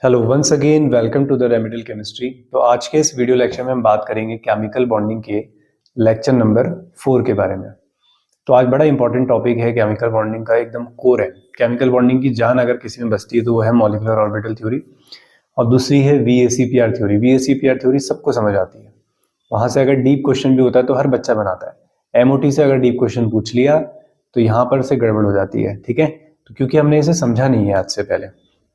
Hello once again welcome to the remedial chemistry. तो आज के इस वीडियो लेक्चर में हम बात करेंगे केमिकल बॉन्डिंग के लेक्चर नंबर 4 के बारे में। तो आज बड़ा इंपॉर्टेंट टॉपिक है, केमिकल बॉन्डिंग का एकदम कोर है। केमिकल बॉन्डिंग की जान अगर किसी में बसती है तो वो है मॉलिक्यूलर ऑर्बिटल थ्योरी, और दूसरी है VACPR थ्योरी। VACPR थ्योरी सबको समझ आती है, वहां से अगर डीप क्वेश्चन भी होता है तो हर बच्चा बनाता है। MOT से अगर डीप क्वेश्चन पूछ लिया तो यहाँ पर से गड़बड़ हो जाती है, ठीक है। तो क्योंकि हमने इसे समझा नहीं है आज से पहले,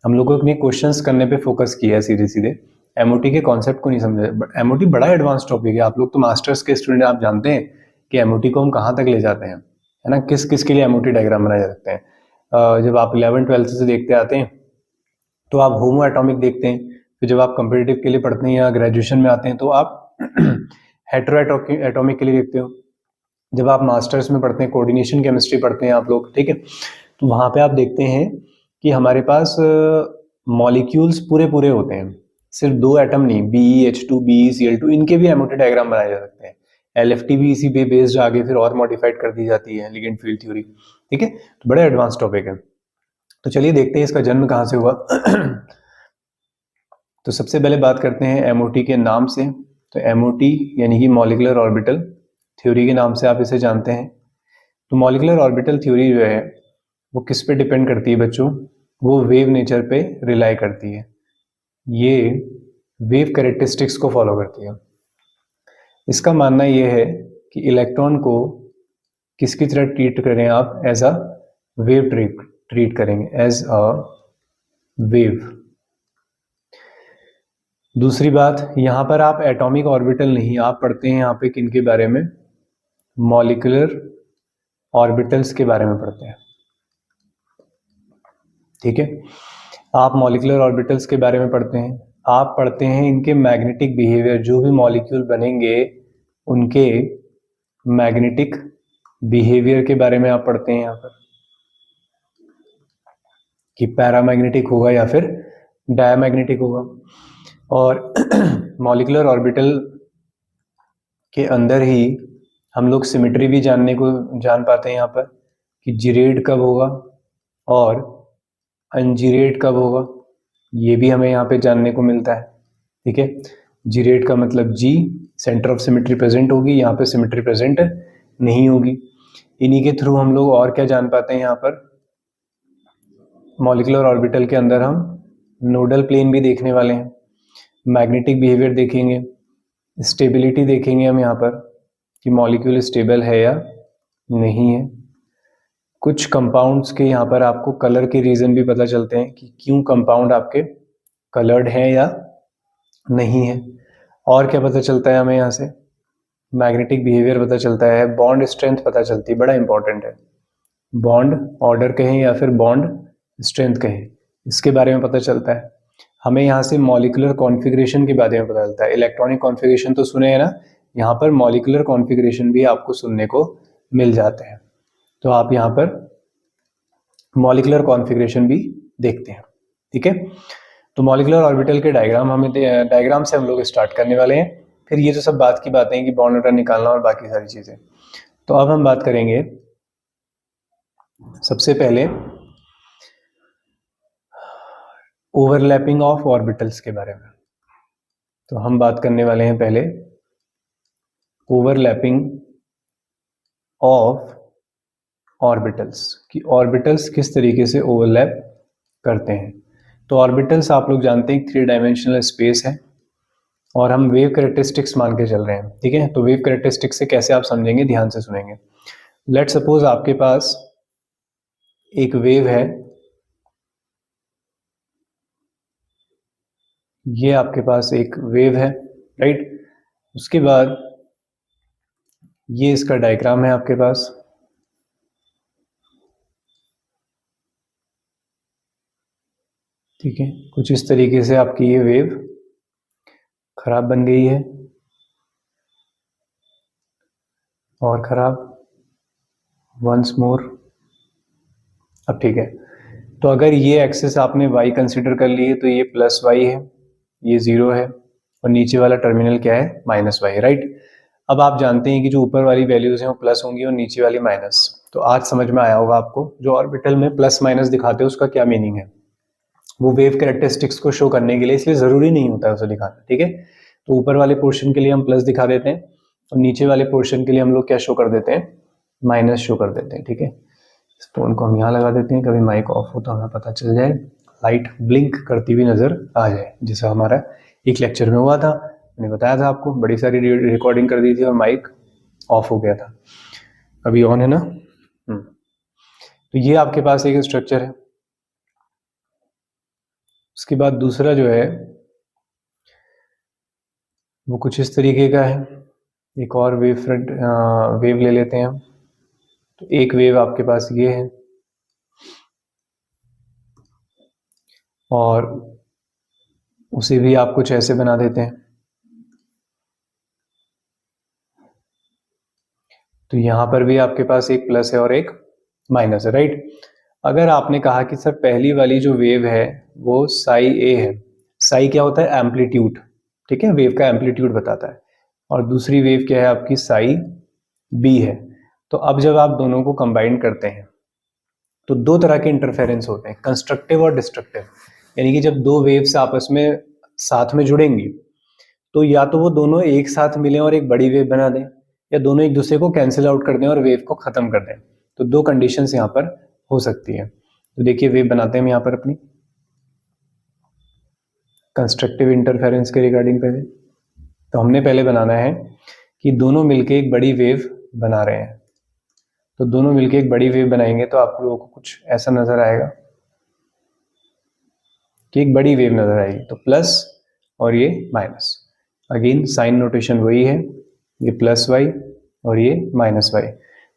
हम लोगों ने क्वेश्चंस करने पे फोकस किया है सीधे सीधे, MOT के कॉन्सेप्ट को नहीं समझे। बट MOT बड़ा एडवांस टॉपिक है, आप लोग तो मास्टर्स के स्टूडेंट, आप जानते हैं कि MOT को हम कहाँ तक ले जाते हैं, है ना। किस किस के लिए MOT डायग्राम बनाए जा सकते हैं। जब आप 11th-12th से देखते आते हैं तो आप होमो एटॉमिक देखते हैं, फिर जब आप कंपेटिटिव के लिए पढ़ते हैं या ग्रेजुएशन में आते हैं तो आप हेटेरो एटॉमिक के लिए देखते हो। जब आप मास्टर्स में पढ़ते हैं, कोऑर्डिनेशन केमिस्ट्री पढ़ते हैं आप लोग, ठीक है, तो वहां पे आप देखते हैं कि हमारे पास मॉलिक्यूल्स पूरे पूरे होते हैं, सिर्फ दो एटम नहीं, BeH2 BeCl2, इनके भी MOT डायग्राम बनाए जा सकते हैं। LFT भी इसी पे बेस्ड आगे फिर और मॉडिफाइड कर दी जाती है, लिगेंड फील्ड थ्योरी, ठीक है। तो बड़ा एडवांस टॉपिक है। तो चलिए देखते हैं इसका जन्म कहाँ से हुआ। तो सबसे पहले बात करते हैं MOT के नाम से। तो MOT यानी कि मॉलिक्यूलर ऑर्बिटल थ्योरी के नाम से आप इसे जानते हैं। तो मॉलिक्यूलर ऑर्बिटल थ्योरी जो है वो किस पे डिपेंड करती है बच्चों? वो वेव नेचर पे रिलाई करती है, ये वेव कैरेक्टरिस्टिक्स को फॉलो करती है। इसका मानना ये है कि इलेक्ट्रॉन को किसकी तरह ट्रीट करें आप? एज अ वेव ट्रीट करेंगे, एज अ वेव। दूसरी बात, यहां पर आप एटॉमिक ऑर्बिटल नहीं, आप पढ़ते हैं यहाँ पे किनके बारे में? मॉलिक्यूलर ऑर्बिटल्स के बारे में पढ़ते हैं, ठीक है। आप मॉलिक्यूलर ऑर्बिटल्स के बारे में पढ़ते हैं, आप पढ़ते हैं इनके मैग्नेटिक बिहेवियर, जो भी मॉलिक्यूल बनेंगे उनके मैग्नेटिक बिहेवियर के बारे में आप पढ़ते हैं यहाँ पर, कि पैरामैग्नेटिक होगा या फिर डायमैग्नेटिक होगा। और मॉलिक्यूलर ऑर्बिटल के अंदर ही हम लोग सिमेट्री भी जान पाते हैं यहाँ पर, कि जिरेड कब होगा और अनजिरेड कब होगा, ये भी हमें यहाँ पे जानने को मिलता है, ठीक है। जिरेड का मतलब G, centre of symmetry present होगी, यहाँ पे सिमेट्री प्रेजेंट नहीं होगी। इन्हीं के थ्रू हम लोग और क्या जान पाते हैं यहाँ पर? मॉलिक्यूलर ऑर्बिटल के अंदर हम नोडल प्लेन भी देखने वाले हैं, मैग्नेटिक बिहेवियर देखेंगे, स्टेबिलिटी देखेंगे हम यहाँ पर कि मॉलिक्यूल स्टेबल है या नहीं है। कुछ कंपाउंड्स के यहाँ पर आपको कलर के रीजन भी पता चलते हैं कि क्यों कंपाउंड आपके कलर्ड है या नहीं है। और क्या पता चलता है हमें यहाँ से? मैग्नेटिक बिहेवियर पता चलता है, बॉन्ड स्ट्रेंथ पता चलती है, बड़ा इंपॉर्टेंट है। बॉन्ड ऑर्डर कहें या फिर बॉन्ड स्ट्रेंथ कहें, इसके बारे में पता चलता है। हमें यहाँ से मॉलिक्यूलर कॉन्फ़िगरेशन के बारे में पता चलता है। इलेक्ट्रॉनिक कॉन्फ़िगरेशन तो सुने हैं ना, यहाँ पर मॉलिक्यूलर कॉन्फ़िगरेशन भी आपको सुनने को मिल जाते हैं। तो आप यहाँ पर मॉलिक्यूलर कॉन्फ़िगरेशन भी देखते हैं, ठीक है। तो मॉलिक्यूलर ऑर्बिटल के डायग्राम से हम लोग स्टार्ट करने वाले हैं। फिर ये तो सब बात की बातें हैं कि बॉन्ड ऑर्डर निकालना और बाकी सारी चीजें। तो अब हम बात करेंगे सबसे पहले ओवरलैपिंग ऑफ ऑर्बिटल्स के बारे में। तो हम बात करने वाले हैं पहले ओवरलैपिंग ऑफ ऑर्बिटल्स, कि ऑर्बिटल्स किस तरीके से ओवरलैप करते हैं। तो ऑर्बिटल्स आप लोग जानते हैं 3 डायमेंशनल स्पेस है, और हम वेव कैरेक्टरिस्टिक्स मान के चल रहे हैं, ठीक है। तो वेव कैरेक्टरिस्टिक्स से कैसे आप समझेंगे, ध्यान से सुनेंगे। लेट सपोज आपके पास एक वेव है, ये आपके पास एक वेव है, राइट। उसके बाद ये इसका डायग्राम है आपके पास, ठीक है। कुछ इस तरीके से आपकी ये वेव खराब बन गई है, और खराब, वंस मोर। अब ठीक है, तो अगर ये एक्सेस आपने y कंसिडर कर लिए तो ये +y है, ये 0 है, और नीचे वाला टर्मिनल क्या है? -y, right. अब आप जानते हैं कि जो ऊपर वाली वैल्यूज हैं वो प्लस होंगी और नीचे वाली माइनस। तो आज समझ में आया होगा आपको, जो ऑर्बिटल में प्लस माइनस दिखाते हैं उसका क्या मीनिंग है। वो वेव कैरेक्टरिस्टिक्स को शो करने के लिए, इसलिए ज़रूरी नहीं होता है उसे दिखाना, ठीक है। तो ऊपर वाले पोर्शन के लिए हम प्लस दिखा देते हैं और नीचे वाले पोर्शन के लिए हम लोग क्या शो कर देते हैं, माइनस शो कर देते हैं, ठीक है। स्टोन को हम यहाँ लगा देते हैं, कभी माइक ऑफ हो तो हमें पता चल जाए, लाइट ब्लिंक करती हुई नज़र आ जाए, जैसा हमारा एक लेक्चर में हुआ था। मैंने बताया था आपको, बड़ी सारी रिकॉर्डिंग कर दी थी और माइक ऑफ हो गया था, अभी ऑन है ना। तो ये आपके पास एक स्ट्रक्चर है। उसके बाद दूसरा जो है वो कुछ इस तरीके का है। एक और वेव ले लेते हैं हम। तो एक वेव आपके पास ये है और उसे भी आप कुछ ऐसे बना देते हैं। तो यहां पर भी आपके पास एक प्लस है और एक माइनस है, राइट। अगर आपने कहा कि सर पहली वाली जो वेव है वो साई ए है, साई क्या होता है, एम्पलीट्यूड, ठीक है, वेव का एम्पलीट्यूड बताता है, और दूसरी वेव क्या है आपकी, साई बी है। तो अब जब आप दोनों को कंबाइन करते हैं तो दो तरह के इंटरफेरेंस होते हैं, कंस्ट्रक्टिव और डिस्ट्रक्टिव। यानी कि जब दो वेव्स आपस में साथ में जुड़ेंगी तो या तो वो दोनों एक साथ मिलें और एक बड़ी वेव बना दें, या दोनों एक दूसरे को कैंसिल आउट कर दें और वेव को खत्म कर दें। तो दो कंडीशंस यहाँ पर हो सकती है। तो देखिए वेव बनाते हैं हम यहाँ पर अपनी कंस्ट्रक्टिव इंटरफेरेंस के रिगार्डिंग पहले। तो हमने पहले बनाना है कि दोनों मिलके एक बड़ी वेव बना रहे हैं। तो दोनों मिलके एक बड़ी वेव बनाएंगे तो आप लोगों को कुछ ऐसा नजर आएगा कि एक बड़ी वेव नजर आएगी। तो प्लस और ये माइनस, अगेन साइन नोटेशन वही है, ये प्लस वाई और ये माइनस वाई।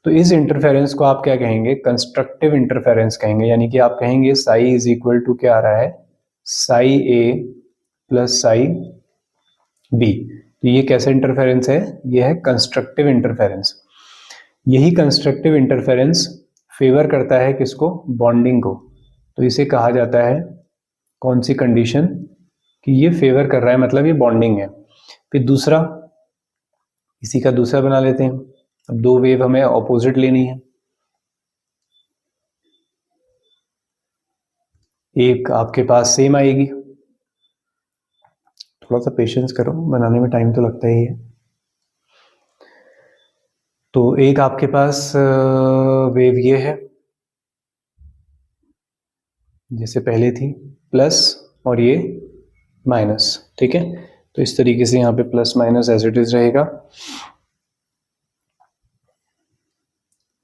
तो इस इंटरफेरेंस को आप क्या कहेंगे, कंस्ट्रक्टिव इंटरफेरेंस कहेंगे। यानी कि आप कहेंगे साई इज इक्वल टू क्या आ रहा है, साई ए प्लस साई बी। तो ये कैसा इंटरफेरेंस है, ये है कंस्ट्रक्टिव इंटरफेरेंस। यही कंस्ट्रक्टिव इंटरफेरेंस फेवर करता है किसको, बॉन्डिंग को। तो इसे कहा जाता है कौन सी कंडीशन, कि ये फेवर कर रहा है, मतलब ये बॉन्डिंग है। फिर दूसरा, इसी का दूसरा बना लेते हैं। अब दो वेव हमें ऑपोजिट लेनी है, एक आपके पास सेम आएगी, थोड़ा सा पेशेंस करो, बनाने में टाइम तो लगता ही है। तो एक आपके पास वेव ये है जैसे पहले थी, प्लस और ये माइनस, ठीक है। तो इस तरीके से यहाँ पे plus minus as it is रहेगा।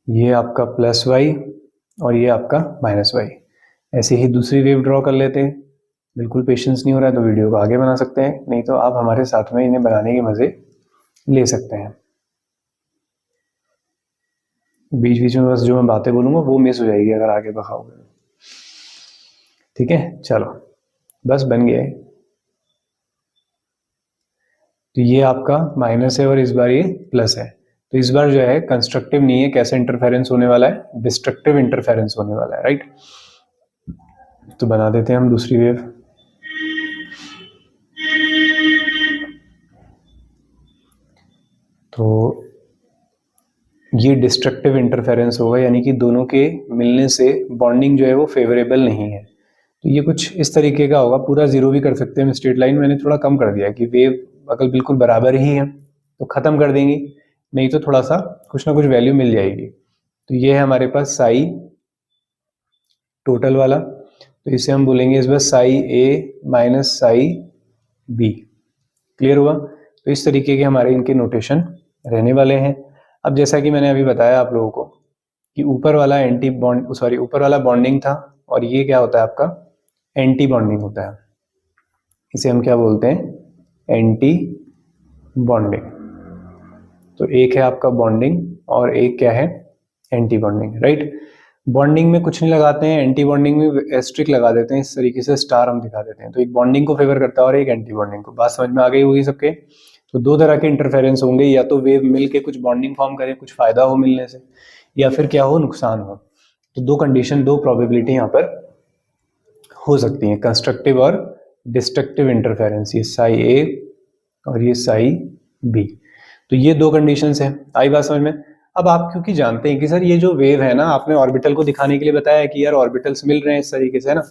ये आपका प्लस वाई और ये आपका माइनस वाई। ऐसे ही दूसरी वेव ड्रॉ कर लेते हैं। बिल्कुल पेशेंस नहीं हो रहा है तो वीडियो को आगे बना सकते हैं, नहीं तो आप हमारे साथ में इन्हें बनाने के मजे ले सकते हैं। बीच बीच में बस जो मैं बातें बोलूंगा वो मिस हो जाएगी अगर आगे बढ़ाओगे, ठीक है। चलो बस बन गया है। तो ये आपका माइनस है और इस बार ये प्लस है। तो इस बार जो है कंस्ट्रक्टिव नहीं है, कैसा इंटरफेरेंस होने वाला है, डिस्ट्रक्टिव इंटरफेरेंस होने वाला है, राइट। तो बना देते हैं हम दूसरी वेव। तो ये डिस्ट्रक्टिव इंटरफेरेंस होगा, यानी कि दोनों के मिलने से बॉन्डिंग जो है वो फेवरेबल नहीं है। तो ये कुछ इस तरीके का होगा, पूरा जीरो भी कर सकते हैं स्ट्रेट लाइन, मैंने थोड़ा कम कर दिया कि वेव अगर बिल्कुल बराबर ही है तो खत्म कर देंगे, नहीं तो थोड़ा सा कुछ ना कुछ वैल्यू मिल जाएगी। तो ये है हमारे पास साई टोटल वाला, तो इसे हम बोलेंगे इस बार साई ए माइनस साई बी। क्लियर हुआ। तो इस तरीके के हमारे इनके नोटेशन रहने वाले हैं। अब जैसा कि मैंने अभी बताया आप लोगों को कि ऊपर वाला ऊपर वाला बॉन्डिंग था और ये क्या होता है आपका एंटी बॉन्डिंग होता है। इसे हम क्या बोलते हैं, एंटी बॉन्डिंग। तो एक है आपका बॉन्डिंग और एक क्या है, एंटी बॉन्डिंग, राइट। बॉन्डिंग में कुछ नहीं लगाते हैं, एंटी बॉन्डिंग में एस्ट्रिक लगा देते हैं, इस तरीके से स्टार हम दिखा देते हैं। तो एक बॉन्डिंग को फेवर करता है और एक एंटी बॉन्डिंग को। बात समझ में आ गई होगी सबके। तो दो तरह के इंटरफेरेंस होंगे, या तो वेव मिल के कुछ बॉन्डिंग फॉर्म करे, कुछ फायदा हो मिलने से, या फिर क्या हो, नुकसान हो। तो दो कंडीशन, दो प्रोबेबिलिटी यहाँ पर हो सकती हैं, कंस्ट्रक्टिव और डिस्ट्रक्टिव इंटरफेरेंस। ये साई ए और ये साई बी। तो ये दो कंडीशंस हैं। आई बात समझ में। अब आप क्योंकि जानते हैं कि सर ये जो वेव है ना, आपने ऑर्बिटल को दिखाने के लिए बताया कि यार ऑर्बिटल्स मिल रहे हैं इस तरीके से, है ना,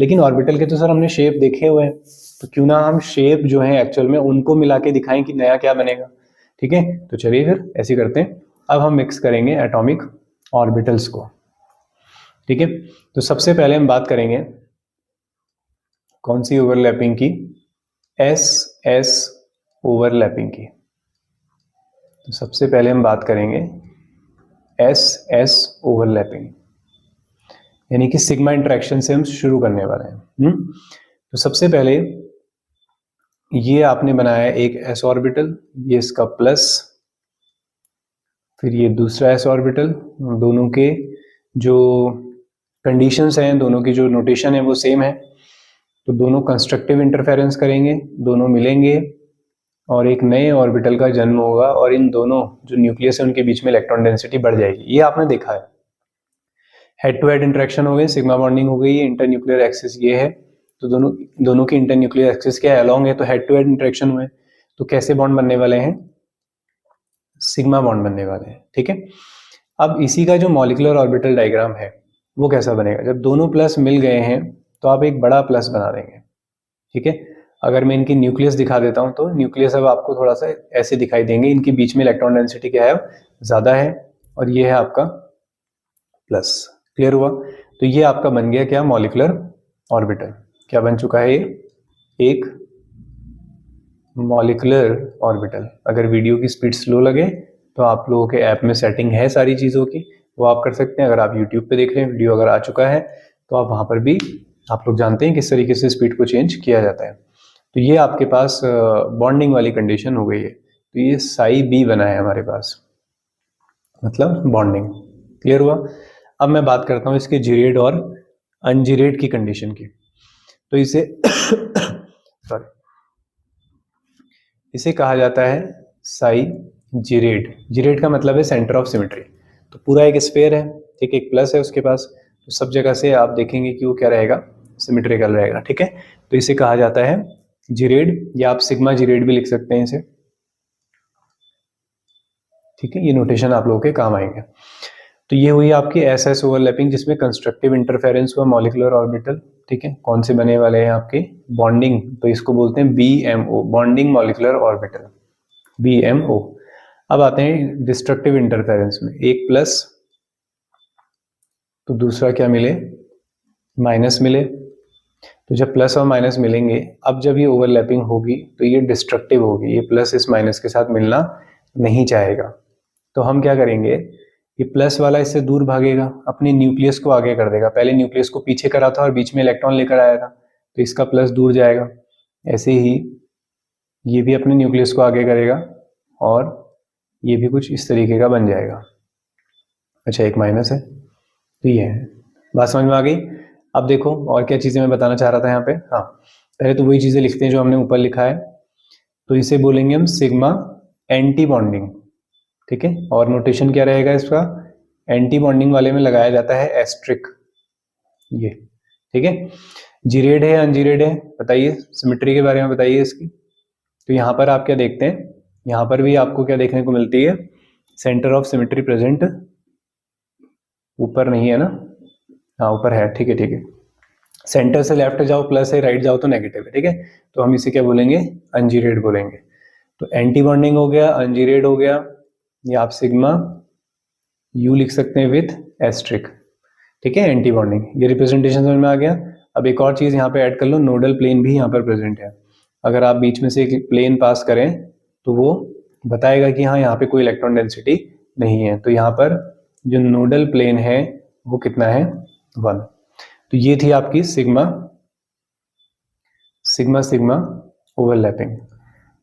लेकिन ऑर्बिटल के तो सर हमने शेप देखे हुए हैं, तो क्यों ना हम शेप जो है एक्चुअल में उनको मिला के दिखाएं कि नया क्या बनेगा। ठीक है, तो चलिए फिर ऐसे करते हैं। अब हम मिक्स करेंगे एटॉमिक ऑर्बिटल्स को। ठीक है, तो सबसे पहले हम बात करेंगे कौन सी ओवरलैपिंग की, एस एस ओवरलैपिंग की। तो सबसे पहले हम बात करेंगे एस एस ओवरलैपिंग, यानी कि सिग्मा इंटरेक्शन से हम शुरू करने वाले हैं। तो सबसे पहले ये आपने बनाया एक एस ऑर्बिटल, ये इसका प्लस, फिर ये दूसरा एस ऑर्बिटल, दोनों के जो कंडीशंस हैं, दोनों की जो नोटेशन है वो सेम है, तो दोनों कंस्ट्रक्टिव इंटरफेरेंस करेंगे, दोनों मिलेंगे और एक नए ऑर्बिटल का जन्म होगा, और इन दोनों जो न्यूक्लियस है उनके बीच में इलेक्ट्रॉन डेंसिटी बढ़ जाएगी। ये आपने देखा है, हेड टू हेड इंटरेक्शन हो गई, सिग्मा बॉन्डिंग हो गई, इंटर न्यूक्लियर एक्सिस ये है, तो दोनों की इंटर न्यूक्लियर एक्सिस क्या है, अलॉन्ग है, तो हेड टू हेड इंटरेक्शन हुए, तो कैसे बॉन्ड बनने वाले हैं, सिग्मा बॉन्ड बनने वाले हैं। ठीक है, अब इसी का जो मॉलिक्यूलर ऑर्बिटल डायग्राम है वो कैसा बनेगा, जब दोनों प्लस मिल गए हैं तो आप एक बड़ा प्लस बना देंगे। ठीक है, अगर मैं इनकी न्यूक्लियस दिखा देता हूं तो न्यूक्लियस अब आपको थोड़ा सा ऐसे दिखाई देंगे, इनके बीच में इलेक्ट्रॉन डेंसिटी क्या है, ज्यादा है, और ये है आपका प्लस। क्लियर हुआ, तो ये आपका बन गया क्या, मॉलिक्यूलर ऑर्बिटल। क्या बन चुका है, एक मॉलिक्यूलर ऑर्बिटल। अगर वीडियो की स्पीड स्लो लगे तो आप लोगों के ऐप में सेटिंग है सारी चीज़ों की, वो आप कर सकते हैं। अगर आप यूट्यूब पे देख रहे हैं, वीडियो अगर आ चुका है तो आप वहाँ पर भी, आप लोग जानते हैं किस तरीके से स्पीड को चेंज किया जाता है। तो ये आपके पास बॉन्डिंग वाली कंडीशन हो गई है, तो ये साई बी बना है हमारे पास, मतलब बॉन्डिंग। क्लियर हुआ, अब मैं बात करता हूँ इसके जीरेड और अनजीरेड की कंडीशन की। तो इसे सॉरी, इसे कहा जाता है साई जीरेड। जीरेड का मतलब है सेंटर ऑफ सिमेट्री। तो पूरा एक स्फेयर है, ठीक है, एक प्लस है उसके पास, तो सब जगह से आप देखेंगे कि वो क्या रहेगा, सिमेट्रिकल रहेगा। ठीक है, तो इसे कहा जाता है जीरेड, या आप सिग्मा जीरेड भी लिख सकते हैं इसे। ठीक है, ये नोटेशन आप लोगों के काम आएंगे। तो ये हुई आपकी एस एस ओवरलैपिंग, जिसमें कंस्ट्रक्टिव इंटरफेरेंस हुआ मॉलिक्यूलर ऑर्बिटल। ठीक है, कौन से बने वाले हैं आपके, बॉन्डिंग, तो इसको बोलते हैं BMO, bonding molecular orbital, BMO। अब आते हैं डिस्ट्रक्टिव इंटरफेरेंस में, एक प्लस तो दूसरा क्या मिले, माइनस मिले। तो जब प्लस और माइनस मिलेंगे, अब जब ये ओवरलैपिंग होगी तो ये डिस्ट्रक्टिव होगी, ये प्लस इस माइनस के साथ मिलना नहीं चाहेगा। तो हम क्या करेंगे, ये प्लस वाला इससे दूर भागेगा, अपने न्यूक्लियस को आगे कर देगा। पहले न्यूक्लियस को पीछे करा था और बीच में इलेक्ट्रॉन लेकर आया था, तो इसका प्लस दूर जाएगा। ऐसे ही ये भी अपने न्यूक्लियस को आगे करेगा और ये भी कुछ इस तरीके का बन जाएगा। अच्छा, एक माइनस है, तो ये है, बात समझ में आ गई। अब देखो और क्या चीज़ें मैं बताना चाह रहा था यहाँ पे। हाँ, पहले तो वही चीज़ें लिखते हैं जो हमने ऊपर लिखा है, तो इसे बोलेंगे हम सिग्मा एंटी बॉन्डिंग। ठीक है, और नोटेशन क्या रहेगा इसका, एंटी बॉन्डिंग वाले में लगाया जाता है एस्ट्रिक, ये। ठीक है, जीरेड है अनजीरेड है, बताइए सिमेट्री के बारे में बताइए इसकी। तो यहाँ पर आप क्या देखते हैं, यहाँ पर भी आपको क्या देखने को मिलती है, सेंटर ऑफ सिमेट्री प्रेजेंट, ऊपर नहीं है ना, हाँ ऊपर है, ठीक है ठीक है। सेंटर से लेफ्ट जाओ प्लस है, राइट जाओ तो नेगेटिव है। ठीक है, तो हम इसे क्या बोलेंगे, अनजीरेड बोलेंगे। तो एंटी बॉन्डिंग हो गया, अनजीरेड हो गया, या आप सिग्मा यू लिख सकते हैं विथ एस्ट्रिक। ठीक है, एंटी बॉन्डिंग, ये रिप्रेजेंटेशन समझ में आ गया। अब एक और चीज यहाँ पे ऐड कर लो, नोडल प्लेन भी यहाँ पर प्रेजेंट है। अगर आप बीच में से एक प्लेन पास करें तो वो बताएगा कि हाँ यहाँ पे कोई इलेक्ट्रॉन डेंसिटी नहीं है। तो यहाँ पर जो नोडल प्लेन है वो कितना है, 1। तो ये थी आपकी sigma sigma sigma overlapping.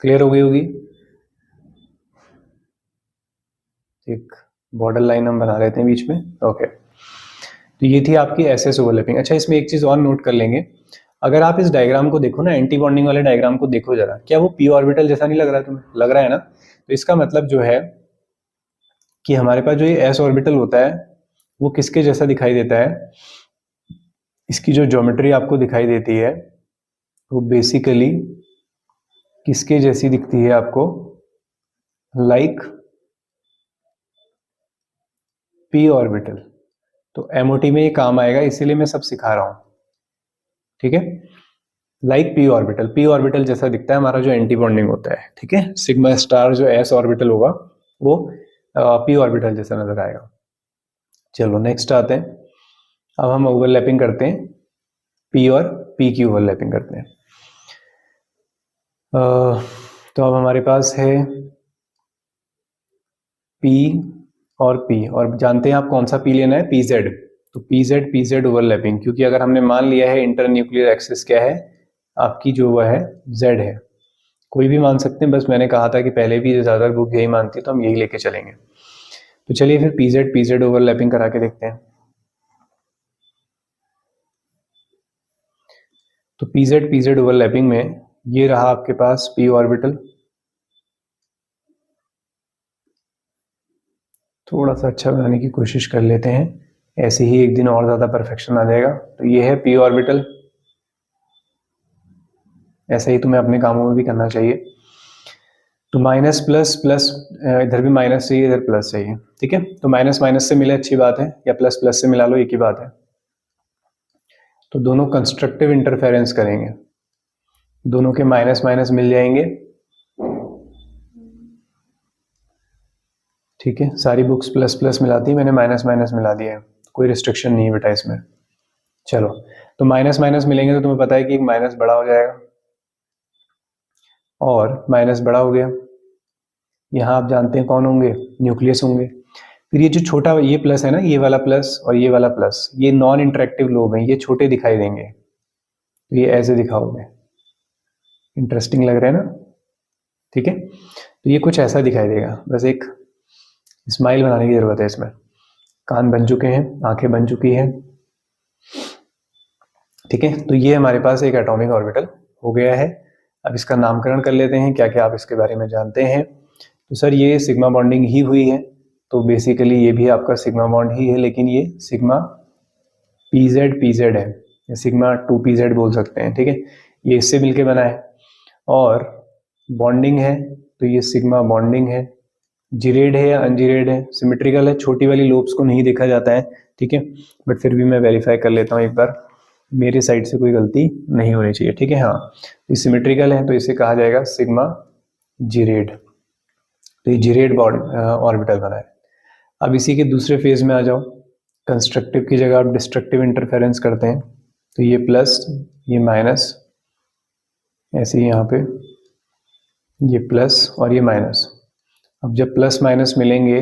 Clear हो गई होगी, एक बॉर्डर लाइन हम बना लेते हैं बीच में। ओके, तो ये थी आपकी एसएस ओवरलैपिंग। अच्छा, इसमें एक चीज और नोट कर लेंगे, अगर आप इस डायग्राम को देखो ना, एंटी बॉन्डिंग वाले डायग्राम को देखो जरा, क्या वो पी ऑर्बिटल जैसा नहीं लग रहा है तुम्हें, लग रहा है ना। तो इसका मतलब जो है कि हमारे पास जो ये एस ऑर्बिटल होता है वो किसके जैसा दिखाई देता है, इसकी जो ज्योमेट्री आपको दिखाई देती है वो बेसिकली किसके जैसी दिखती है आपको, लाइक पी ऑर्बिटल। तो एमओटी में ये काम आएगा, इसीलिए मैं सब सिखा रहा हूं, ठीक है। लाइक पी ऑर्बिटल जैसा दिखता है हमारा जो एंटी बॉन्डिंग होता है, ठीक है। सिग्मा स्टार जो एस ऑर्बिटल होगा वो पी ऑर्बिटल जैसा नजर आएगा। चलो नेक्स्ट आते हैं, अब हम ओवरलैपिंग करते हैं, पी और पी की ओवरलैपिंग करते हैं। तो अब हमारे पास है पी और पी, और जानते हैं आप कौन सा पी लेना है, पी जेड। तो पी जेड ओवरलैपिंग, क्योंकि अगर हमने मान लिया है इंटर न्यूक्लियर एक्सिस क्या है आपकी, जो वह है जेड है। कोई भी मान सकते हैं, बस मैंने कहा था कि पहले भी ज़्यादा बुक यही मानती है तो हम यही लेके चलेंगे। तो चलिए फिर पी जेड ओवरलैपिंग करा के देखते हैं। तो पी जेड ओवरलैपिंग में ये रहा आपके पास पी ऑर्बिटल, थोड़ा सा अच्छा बनाने की कोशिश कर लेते हैं, ऐसे ही एक दिन और ज़्यादा परफेक्शन आ जाएगा। तो ये है पी ऑर्बिटल, ऐसा ही तुम्हें अपने कामों में भी करना चाहिए। तो माइनस प्लस प्लस, इधर भी माइनस चाहिए, इधर प्लस चाहिए, ठीक है। तो माइनस माइनस से मिले अच्छी बात है, या प्लस प्लस से मिला लो एक ही बात है। तो दोनों कंस्ट्रक्टिव इंटरफेरेंस करेंगे, दोनों के माइनस माइनस मिल जाएंगे, ठीक है। सारी बुक्स प्लस प्लस मिलाती है, मैंने माइनस माइनस मिला दिया है, कोई रिस्ट्रिक्शन नहीं है बेटा इसमें। चलो, तो माइनस माइनस मिलेंगे तो तुम्हें पता है कि एक माइनस बड़ा हो जाएगा, और माइनस बड़ा हो गया, यहाँ आप जानते हैं कौन होंगे, न्यूक्लियस होंगे। फिर ये जो छोटा ये प्लस है ना, ये वाला प्लस और ये वाला प्लस, ये नॉन इंटरेक्टिव लोब हैं, ये छोटे दिखाई देंगे, तो ये ऐसे दिखाओगे, इंटरेस्टिंग लग रहा है ना, ठीक है। तो ये कुछ ऐसा दिखाई देगा, बस एक स्माइल बनाने की जरूरत है इसमें। कान बन चुके हैं, आंखें बन चुकी हैं, ठीक है। तो ये हमारे पास एक एटॉमिक ऑर्बिटल हो गया है। अब इसका नामकरण कर लेते हैं, क्या क्या आप इसके बारे में जानते हैं। तो सर ये सिग्मा बॉन्डिंग ही हुई है, तो बेसिकली ये भी आपका सिग्मा बॉन्ड ही है, लेकिन ये सिग्मा पी जेड है, या सिग्मा 2 pz बोल सकते हैं, ठीक है। ये इससे मिलके बना है, और बॉन्डिंग है तो ये सिग्मा बॉन्डिंग है। जिरेड है या अनजिरेड है, सिमेट्रिकल है, छोटी वाली लोब्स को नहीं देखा जाता है, ठीक है। बट फिर भी मैं वेरीफाई कर लेता हूँ एक बार, मेरे साइड से कोई गलती नहीं होनी चाहिए, ठीक है। हाँ, ये सिमेट्रिकल है तो इसे कहा जाएगा सिग्मा जिरेड। तो ये जिरेड बॉन्ड ऑर्बिटल बना है। अब इसी के दूसरे फेज में आ जाओ, कंस्ट्रक्टिव की जगह आप डिस्ट्रक्टिव इंटरफेरेंस करते हैं, तो ये प्लस ये माइनस, ऐसे ही यहाँ पे ये प्लस और ये माइनस। अब जब प्लस माइनस मिलेंगे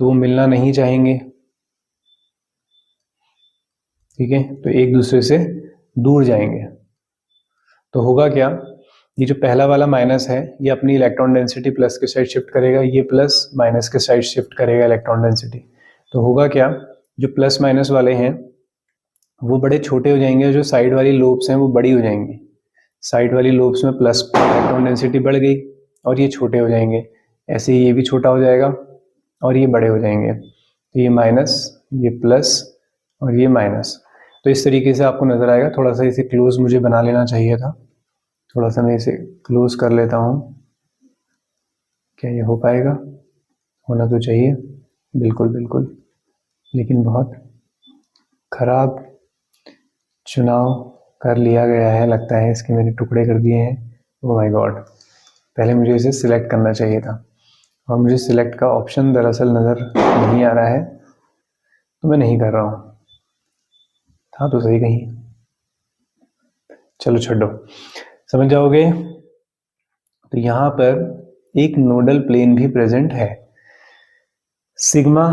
तो वो मिलना नहीं चाहेंगे, ठीक है, तो एक दूसरे से दूर जाएंगे। तो होगा क्या, ये जो पहला वाला माइनस है ये अपनी इलेक्ट्रॉन डेंसिटी प्लस के साइड शिफ्ट करेगा, ये प्लस माइनस के साइड शिफ्ट करेगा इलेक्ट्रॉन डेंसिटी। तो होगा क्या, जो प्लस माइनस वाले हैं वो बड़े छोटे हो जाएंगे, जो साइड वाली लोब्स हैं वो बड़ी हो जाएंगी। साइड वाली लोब्स में प्लस इलेक्ट्रॉन डेंसिटी बढ़ गई और ये छोटे हो जाएंगे, ऐसे ही ये भी छोटा हो जाएगा और ये बड़े हो जाएंगे। तो ये माइनस, ये प्लस और ये माइनस। तो इस तरीके से आपको नजर आएगा। थोड़ा सा इसे क्लोज मुझे बना लेना चाहिए था, थोड़ा सा मैं इसे क्लोज कर लेता हूँ। क्या ये हो पाएगा, होना तो चाहिए, बिल्कुल बिल्कुल, लेकिन बहुत खराब चुनाव कर लिया गया है लगता है, इसके मैंने टुकड़े कर दिए हैं। ओह माय गॉड, पहले मुझे इसे सिलेक्ट करना चाहिए था, और मुझे सिलेक्ट का ऑप्शन दरअसल नज़र नहीं आ रहा है, तो मैं नहीं कर रहा हूँ। था तो सही कहीं, चलो छोड़ो, समझ जाओगे। तो यहाँ पर एक नोडल प्लेन भी प्रेजेंट है, सिग्मा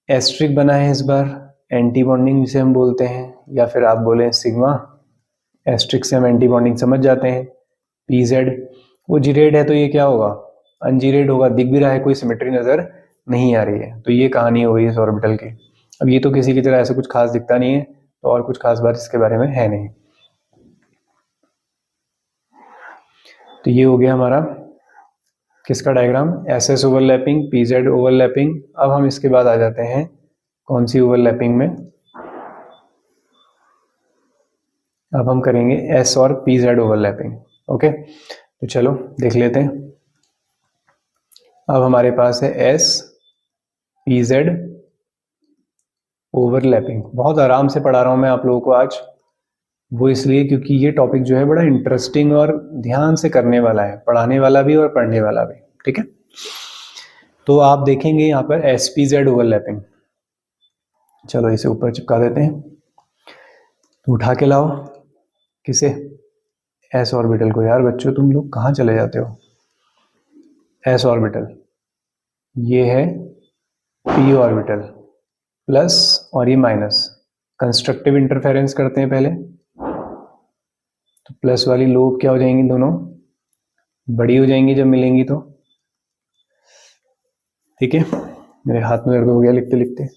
एस्ट्रिक बना है इस बार, एंटी बॉन्डिंग जिसे हम बोलते हैं, या फिर आप बोलें सिग्मा एस्ट्रिक से हम एंटी बॉन्डिंग समझ जाते हैं। पी जेड वो जिरेड है, तो ये क्या होगा, अनजिरेड होगा, दिख भी रहा है, कोई सिमेट्री नजर नहीं आ रही है। तो ये कहानी हो गई इस ऑर्बिटल की। अब ये तो किसी की तरह ऐसा कुछ खास दिखता नहीं है, तो और कुछ खास बात इसके बारे में है नहीं। तो ये हो गया हमारा किसका diagram, S S overlapping, P Z overlapping. अब हम इसके बाद आ जाते हैं कौन सी ओवरलैपिंग में, अब हम करेंगे एस और पी जेड ओवरलैपिंग। ओके, तो चलो देख लेते हैं। अब हमारे पास है एस पी जेड ओवरलैपिंग बहुत आराम से पढ़ा रहा हूँ मैं आप लोगों को आज, वो इसलिए क्योंकि ये टॉपिक जो है बड़ा इंटरेस्टिंग और ध्यान से करने वाला है, पढ़ाने वाला भी और पढ़ने वाला भी, ठीक है। तो आप देखेंगे यहाँ पर SPZ ओवरलैपिंग, चलो इसे ऊपर चिपका देते हैं। तो उठा के लाओ किसे, एस ऑर्बिटल को। यार बच्चों तुम लोग कहाँ चले जाते हो, एस ऑर्बिटल, ये है पी ऑर्बिटल प्लस और ये माइनस, कंस्ट्रक्टिव इंटरफेरेंस करते हैं पहले। तो प्लस वाली लोब क्या हो जाएंगी, दोनों बड़ी हो जाएंगी जब मिलेंगी तो, ठीक है। मेरे हाथ में दर्द हो गया लिखते लिखते।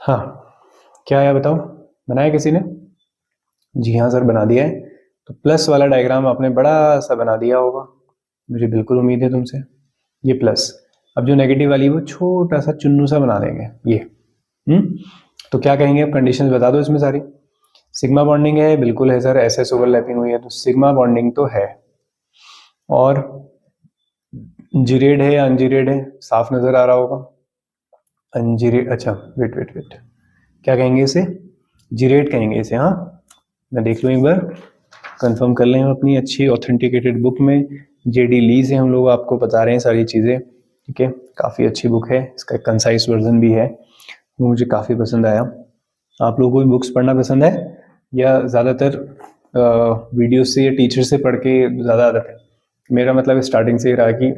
हाँ क्या आया बताओ, बनाया किसी ने? जी हाँ सर बना दिया है। तो प्लस वाला डायग्राम आपने बड़ा सा बना दिया होगा, मुझे बिल्कुल उम्मीद है तुमसे। ये प्लस, अब जो नेगेटिव वाली वो छोटा सा चुन्नू सा बना देंगे ये। तो क्या कहेंगे, अब कंडीशंस बता दो इसमें सारी। सिग्मा बॉन्डिंग है, बिल्कुल है सर। SS ओवरलैपिंग हुई है तो सिग्मा बॉन्डिंग तो है। और जीरेड है या अनजीरेड है, साफ नजर आ रहा होगा। अनजीरेड, अच्छा वेट वेट वेट, क्या कहेंगे इसे, जीरेड कहेंगे इसे। हाँ मैं देख लूँ एक बार, कंफर्म कर लें अपनी अच्छी ऑथेंटिकेटेड बुक में। JD ली से हम लोग आपको बता रहे हैं सारी चीज़ें, ठीक है। काफ़ी अच्छी बुक है, इसका कंसाइज वर्जन भी है, वो मुझे काफ़ी पसंद आया। आप लोगों को भी बुक्स पढ़ना पसंद है या ज़्यादातर वीडियो से या टीचर से पढ़ के ज़्यादा आदत है? मेरा मतलब स्टार्टिंग से ही रहा कि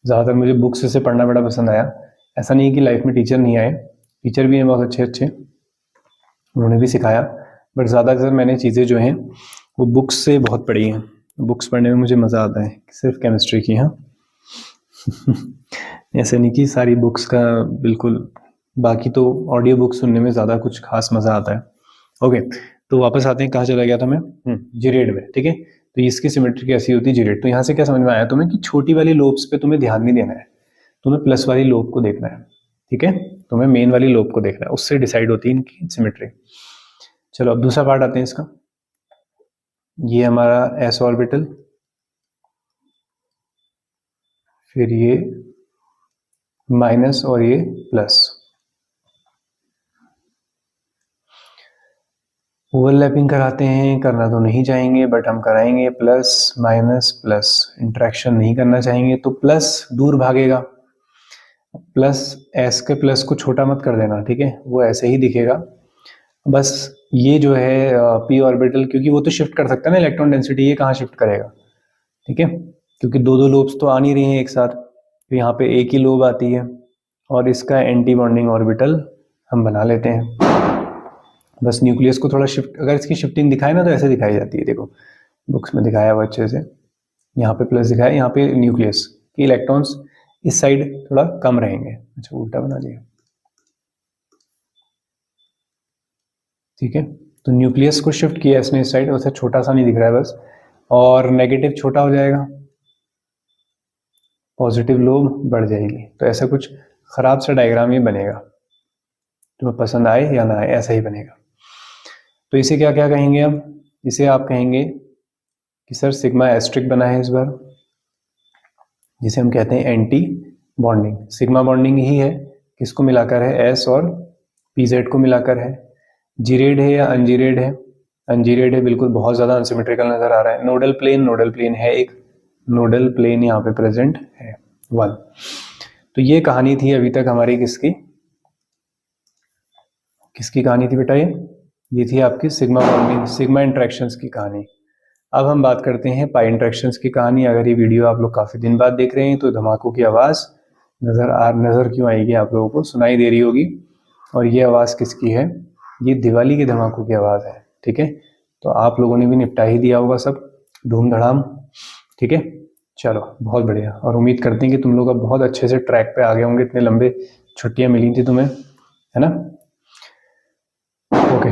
ज़्यादातर मुझे बुक्स से पढ़ना बड़ा पसंद आया। ऐसा नहीं कि लाइफ में टीचर नहीं आए, टीचर भी हैं बहुत अच्छे अच्छे, उन्होंने भी सिखाया, बट ज़्यादातर मैंने चीज़ें जो हैं वो बुक्स से बहुत पढ़ी हैं। बुक्स पढ़ने में मुझे मज़ा आता है, सिर्फ केमिस्ट्री की। हाँ ऐसे नहीं कि सारी बुक्स का बिल्कुल, बाकी तो ऑडियो बुक सुनने में ज़्यादा कुछ खास मज़ा आता है। ओके तो वापस आते हैं, कहाँ चला गया था मैं, जीरेड में, ठीक है। तो इसकी सिमेट्री कैसी होती है, जीरेड। तो यहाँ से क्या समझ में आया तुम्हें कि छोटी वाली लोब्स पे तुम्हें ध्यान नहीं देना है, तुम्हें प्लस वाली लोब को देखना है, ठीक है। तुम्हें मेन वाली लोब को देखना है, उससे डिसाइड होती है इनकी सिमेट्री। चलो अब दूसरा पार्ट आते हैं इसका। ये हमारा S ऑर्बिटल, फिर ये माइनस और ये प्लस। ओवरलैपिंग कराते हैं, करना तो नहीं चाहेंगे बट हम कराएंगे। प्लस माइनस प्लस, इंट्रैक्शन नहीं करना चाहेंगे तो प्लस दूर भागेगा। प्लस S के प्लस को छोटा मत कर देना, ठीक है, वो ऐसे ही दिखेगा। बस ये जो है p ऑर्बिटल, क्योंकि वो तो शिफ्ट कर सकता है ना इलेक्ट्रॉन डेंसिटी, ये कहाँ शिफ्ट करेगा, ठीक है, क्योंकि दो दो लोब्स तो आ नहीं रही हैं एक साथ, तो यहाँ पे एक ही लोब आती है। और इसका एंटी बॉन्डिंग ऑर्बिटल हम बना लेते हैं। बस न्यूक्लियस को थोड़ा शिफ्ट, अगर इसकी शिफ्टिंग दिखाए ना तो ऐसे दिखाई जाती है, देखो बुक्स में दिखाया हुआ अच्छे से। यहाँ पे प्लस दिखाया, यहाँ पे न्यूक्लियस के इलेक्ट्रॉन्स इस साइड थोड़ा कम रहेंगे। अच्छा उल्टा बना दिया, ठीक है। तो न्यूक्लियस को शिफ्ट किया इसने इस साइड, वैसे छोटा सा नहीं दिख रहा है बस, और नेगेटिव छोटा हो जाएगा, पॉजिटिव लोब बढ़ जाएगी। तो ऐसा कुछ खराब सा डायग्राम ये बनेगा, तुम्हें पसंद आए या ना आए ऐसा ही बनेगा। तो इसे क्या क्या कहेंगे अब, इसे आप कहेंगे कि सर सिग्मा एस्ट्रिक बना है इस बार, जिसे हम कहते हैं एंटी बॉन्डिंग। सिग्मा बॉन्डिंग ही है, किसको मिलाकर है, S और PZ को मिलाकर है। जीरेड है या अनजीरेड है, अनजीरेड है, बिल्कुल बहुत ज़्यादा अनसिमेट्रिकल नजर आ रहा है। नोडल प्लेन है, एक नोडल प्लेन यहाँ पे प्रेजेंट है 1। तो ये कहानी थी अभी तक हमारी, किसकी कहानी थी बेटा, ये थी आपकी सिग्मा बॉन्डिंग, सिग्मा इंटरेक्शंस की कहानी। अब हम बात करते हैं पाई इंटरेक्शंस की कहानी। अगर ये वीडियो आप लोग काफ़ी दिन बाद देख रहे हैं तो धमाकों की आवाज़ नज़र क्यों आएगी, आप लोगों को सुनाई दे रही होगी। और ये आवाज़ किसकी है, ये दिवाली के धमाकों की आवाज़ है, ठीक है। तो आप लोगों ने भी निपटा ही दिया होगा सब धूम धड़ाम, ठीक है। चलो बहुत बढ़िया, और उम्मीद करते हैं कि तुम लोग अब बहुत अच्छे से ट्रैक पे आ गए होंगे, इतने लंबे छुट्टियां मिली थी तुम्हें, है ना। ओके,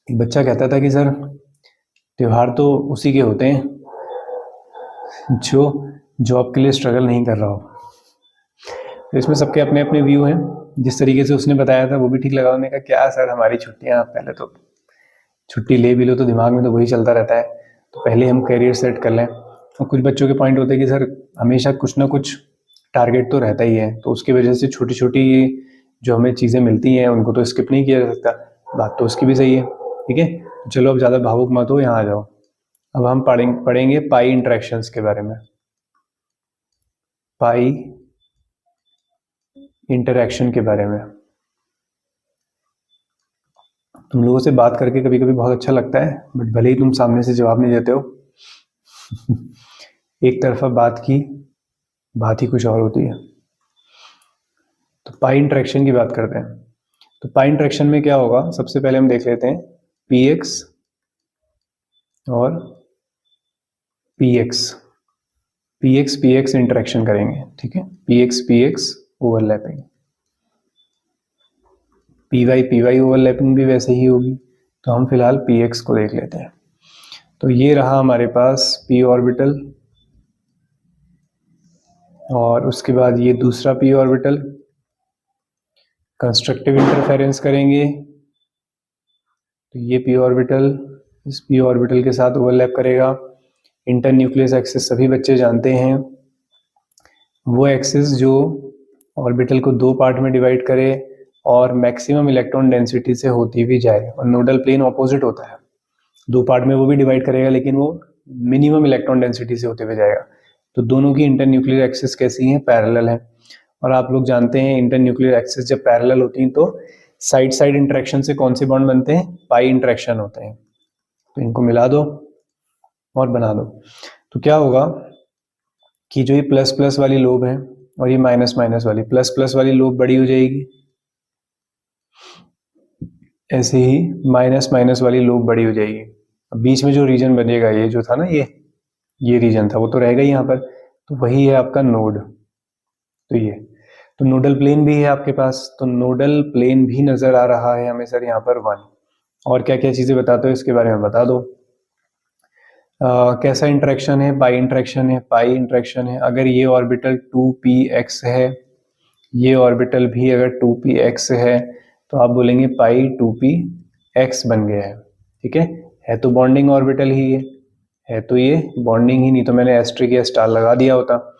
एक बच्चा कहता था कि सर त्योहार तो उसी के होते हैं जो जॉब के लिए स्ट्रगल नहीं कर रहा हो। तो इसमें सबके अपने अपने व्यू हैं, जिस तरीके से उसने बताया था वो भी ठीक लगा। उन्होंने कहा क्या सर हमारी छुट्टियां, पहले तो छुट्टी ले भी लो तो दिमाग में तो वही चलता रहता है, तो पहले हम करियर सेट कर लें। और कुछ बच्चों के पॉइंट होते हैं कि सर हमेशा कुछ ना कुछ टारगेट तो रहता ही है, तो उसकी वजह से छोटी छोटी जो हमें चीज़ें मिलती हैं उनको तो स्किप नहीं किया जा सकता, बात तो उसकी भी सही है। ठीक है, चलो अब ज़्यादा भावुक मत हो, यहाँ आ जाओ। अब हम पढ़ेंगे पाई इंटरेक्शंस के बारे में। पाई इंटरेक्शन के बारे में तुम लोगों से बात करके कभी कभी बहुत अच्छा लगता है, बट भले ही तुम सामने से जवाब नहीं देते हो एक तरफा बात की बात ही कुछ और होती है। तो पाई इंटरेक्शन की बात करते हैं। तो पाई इंटरेक्शन में क्या होगा, सबसे पहले हम देख लेते हैं पी एक्स और पी एक्स इंटरेक्शन करेंगे। ठीक है, P X overlapping, P Y overlapping भी वैसे ही होगी। तो हम फिलहाल पी एक्स को देख लेते हैं। तो ये रहा हमारे पास पी ऑर्बिटल, और उसके बाद ये दूसरा पी ऑर्बिटल, कंस्ट्रक्टिव इंटरफेरेंस करेंगे तो ये पी ऑर्बिटल इस पी ऑर्बिटल के साथ ओवरलैप करेगा। इंटर न्यूक्लियस एक्सिस सभी बच्चे जानते हैं, वो एक्सिस जो ऑर्बिटल को दो पार्ट में डिवाइड करे और मैक्सिमम इलेक्ट्रॉन डेंसिटी से होती भी जाए, और नोडल प्लेन ऑपोजिट होता है, दो पार्ट में वो भी डिवाइड करेगा लेकिन वो मिनिमम इलेक्ट्रॉन डेंसिटी से होते हुए जाएगा। तो दोनों की इंटर न्यूक्लियर एक्सिस कैसी है, पैरेलल है। और आप लोग जानते हैं इंटर न्यूक्लियर एक्सिस जब पैरेलल होती हैं तो साइड साइड इंटरेक्शन से कौन से बॉन्ड बनते हैं, पाई इंटरेक्शन होते हैं। तो इनको मिला दो और बना दो। तो क्या होगा कि जो ये प्लस प्लस वाली लोब है और ये माइनस माइनस वाली, प्लस प्लस वाली लोब बड़ी हो जाएगी, ऐसे ही माइनस माइनस वाली लोब बड़ी हो जाएगी। अब बीच में जो रीजन बनेगा, ये जो था ना, ये रीजन था, वो तो रहेगा ही यहाँ पर। तो वही है आपका नोड। तो ये तो नोडल प्लेन भी है आपके पास, तो नोडल प्लेन भी नजर आ रहा है हमें सर यहाँ पर 1। और क्या क्या चीजें बताते हो इसके बारे में बता दो। कैसा इंटरेक्शन है, पाई इंटरेक्शन है। पाई इंटरेक्शन है अगर ये ऑर्बिटल 2px है, ये ऑर्बिटल भी अगर 2px है, तो आप बोलेंगे पाई 2px बन गया है। ठीक है तो बॉन्डिंग ऑर्बिटल ही है तो ये बॉन्डिंग ही, नहीं तो मैंने एस्ट्रिक या स्टार लगा दिया होता।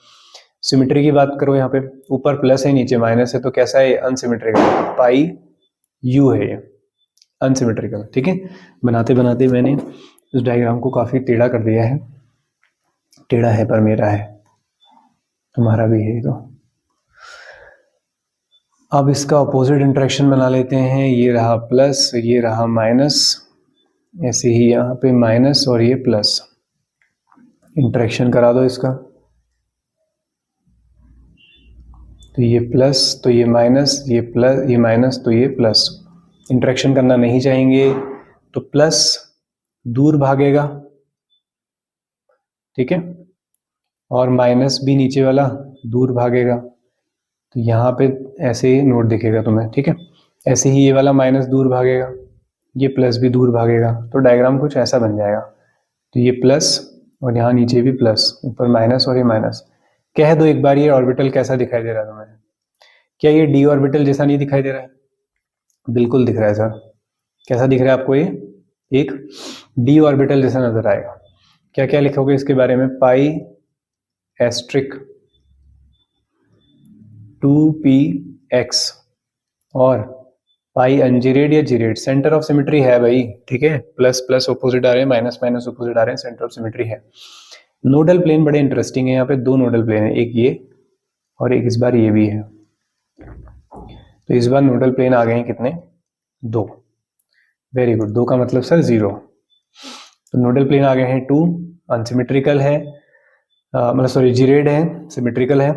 सिमेट्री की बात करो, यहाँ पे ऊपर प्लस है नीचे माइनस है, तो कैसा है, अनसिमेट्रिकल, पाई यू है ये, अनसिमेट्रिकल। ठीक है, बनाते बनाते मैंने इस डायग्राम को काफी टेढ़ा कर दिया है, टेढ़ा है पर मेरा है, तुम्हारा भी है। तो अब इसका अपोजिट इंटरेक्शन बना लेते हैं, ये रहा प्लस, ये रहा माइनस, ऐसे ही यहाँ पे माइनस और ये प्लस, इंटरेक्शन करा दो इसका। तो ये प्लस तो ये माइनस, ये प्लस ये माइनस तो ये प्लस, इंटरेक्शन करना नहीं चाहेंगे तो प्लस दूर भागेगा। ठीक है, और माइनस भी नीचे वाला दूर भागेगा। तो यहाँ पे ऐसे ही नोट दिखेगा तुम्हें। ठीक है, ऐसे ही ये वाला माइनस दूर भागेगा, ये प्लस भी दूर भागेगा, तो डायग्राम कुछ ऐसा बन जाएगा। तो ये प्लस और यहाँ नीचे भी प्लस, ऊपर माइनस और ये माइनस। कह दो एक बार ये ऑर्बिटल कैसा दिखाई दे रहा है तुम्हें, क्या ये डी ऑर्बिटल जैसा नहीं दिखाई दे रहा है? बिल्कुल दिख रहा है सर। कैसा दिख रहा है आपको, ये एक डी ऑर्बिटल जैसा नजर आएगा। क्या क्या लिखोगे इसके बारे में, पाई एस्ट्रिक 2px और पाई अनजीरेड या जीरेड, सेंटर ऑफ सिमेट्री है भाई। ठीक है, प्लस प्लस ऑपोजिट आ रहे हैं, माइनस माइनस ऑपोजिट आ रहे हैं, सेंटर ऑफ सिमेट्री है। नोडल प्लेन बड़े इंटरेस्टिंग है, यहाँ पे दो नोडल प्लेन है, एक ये और एक इस बार ये भी है। तो इस बार नोडल प्लेन आ गए हैं कितने, 2। वेरी गुड, 2 का मतलब सर 0। तो नोडल प्लेन आ गए हैं 2, अनसिमेट्रिकल है, मतलब सॉरी जीरेड है, सिमेट्रिकल है,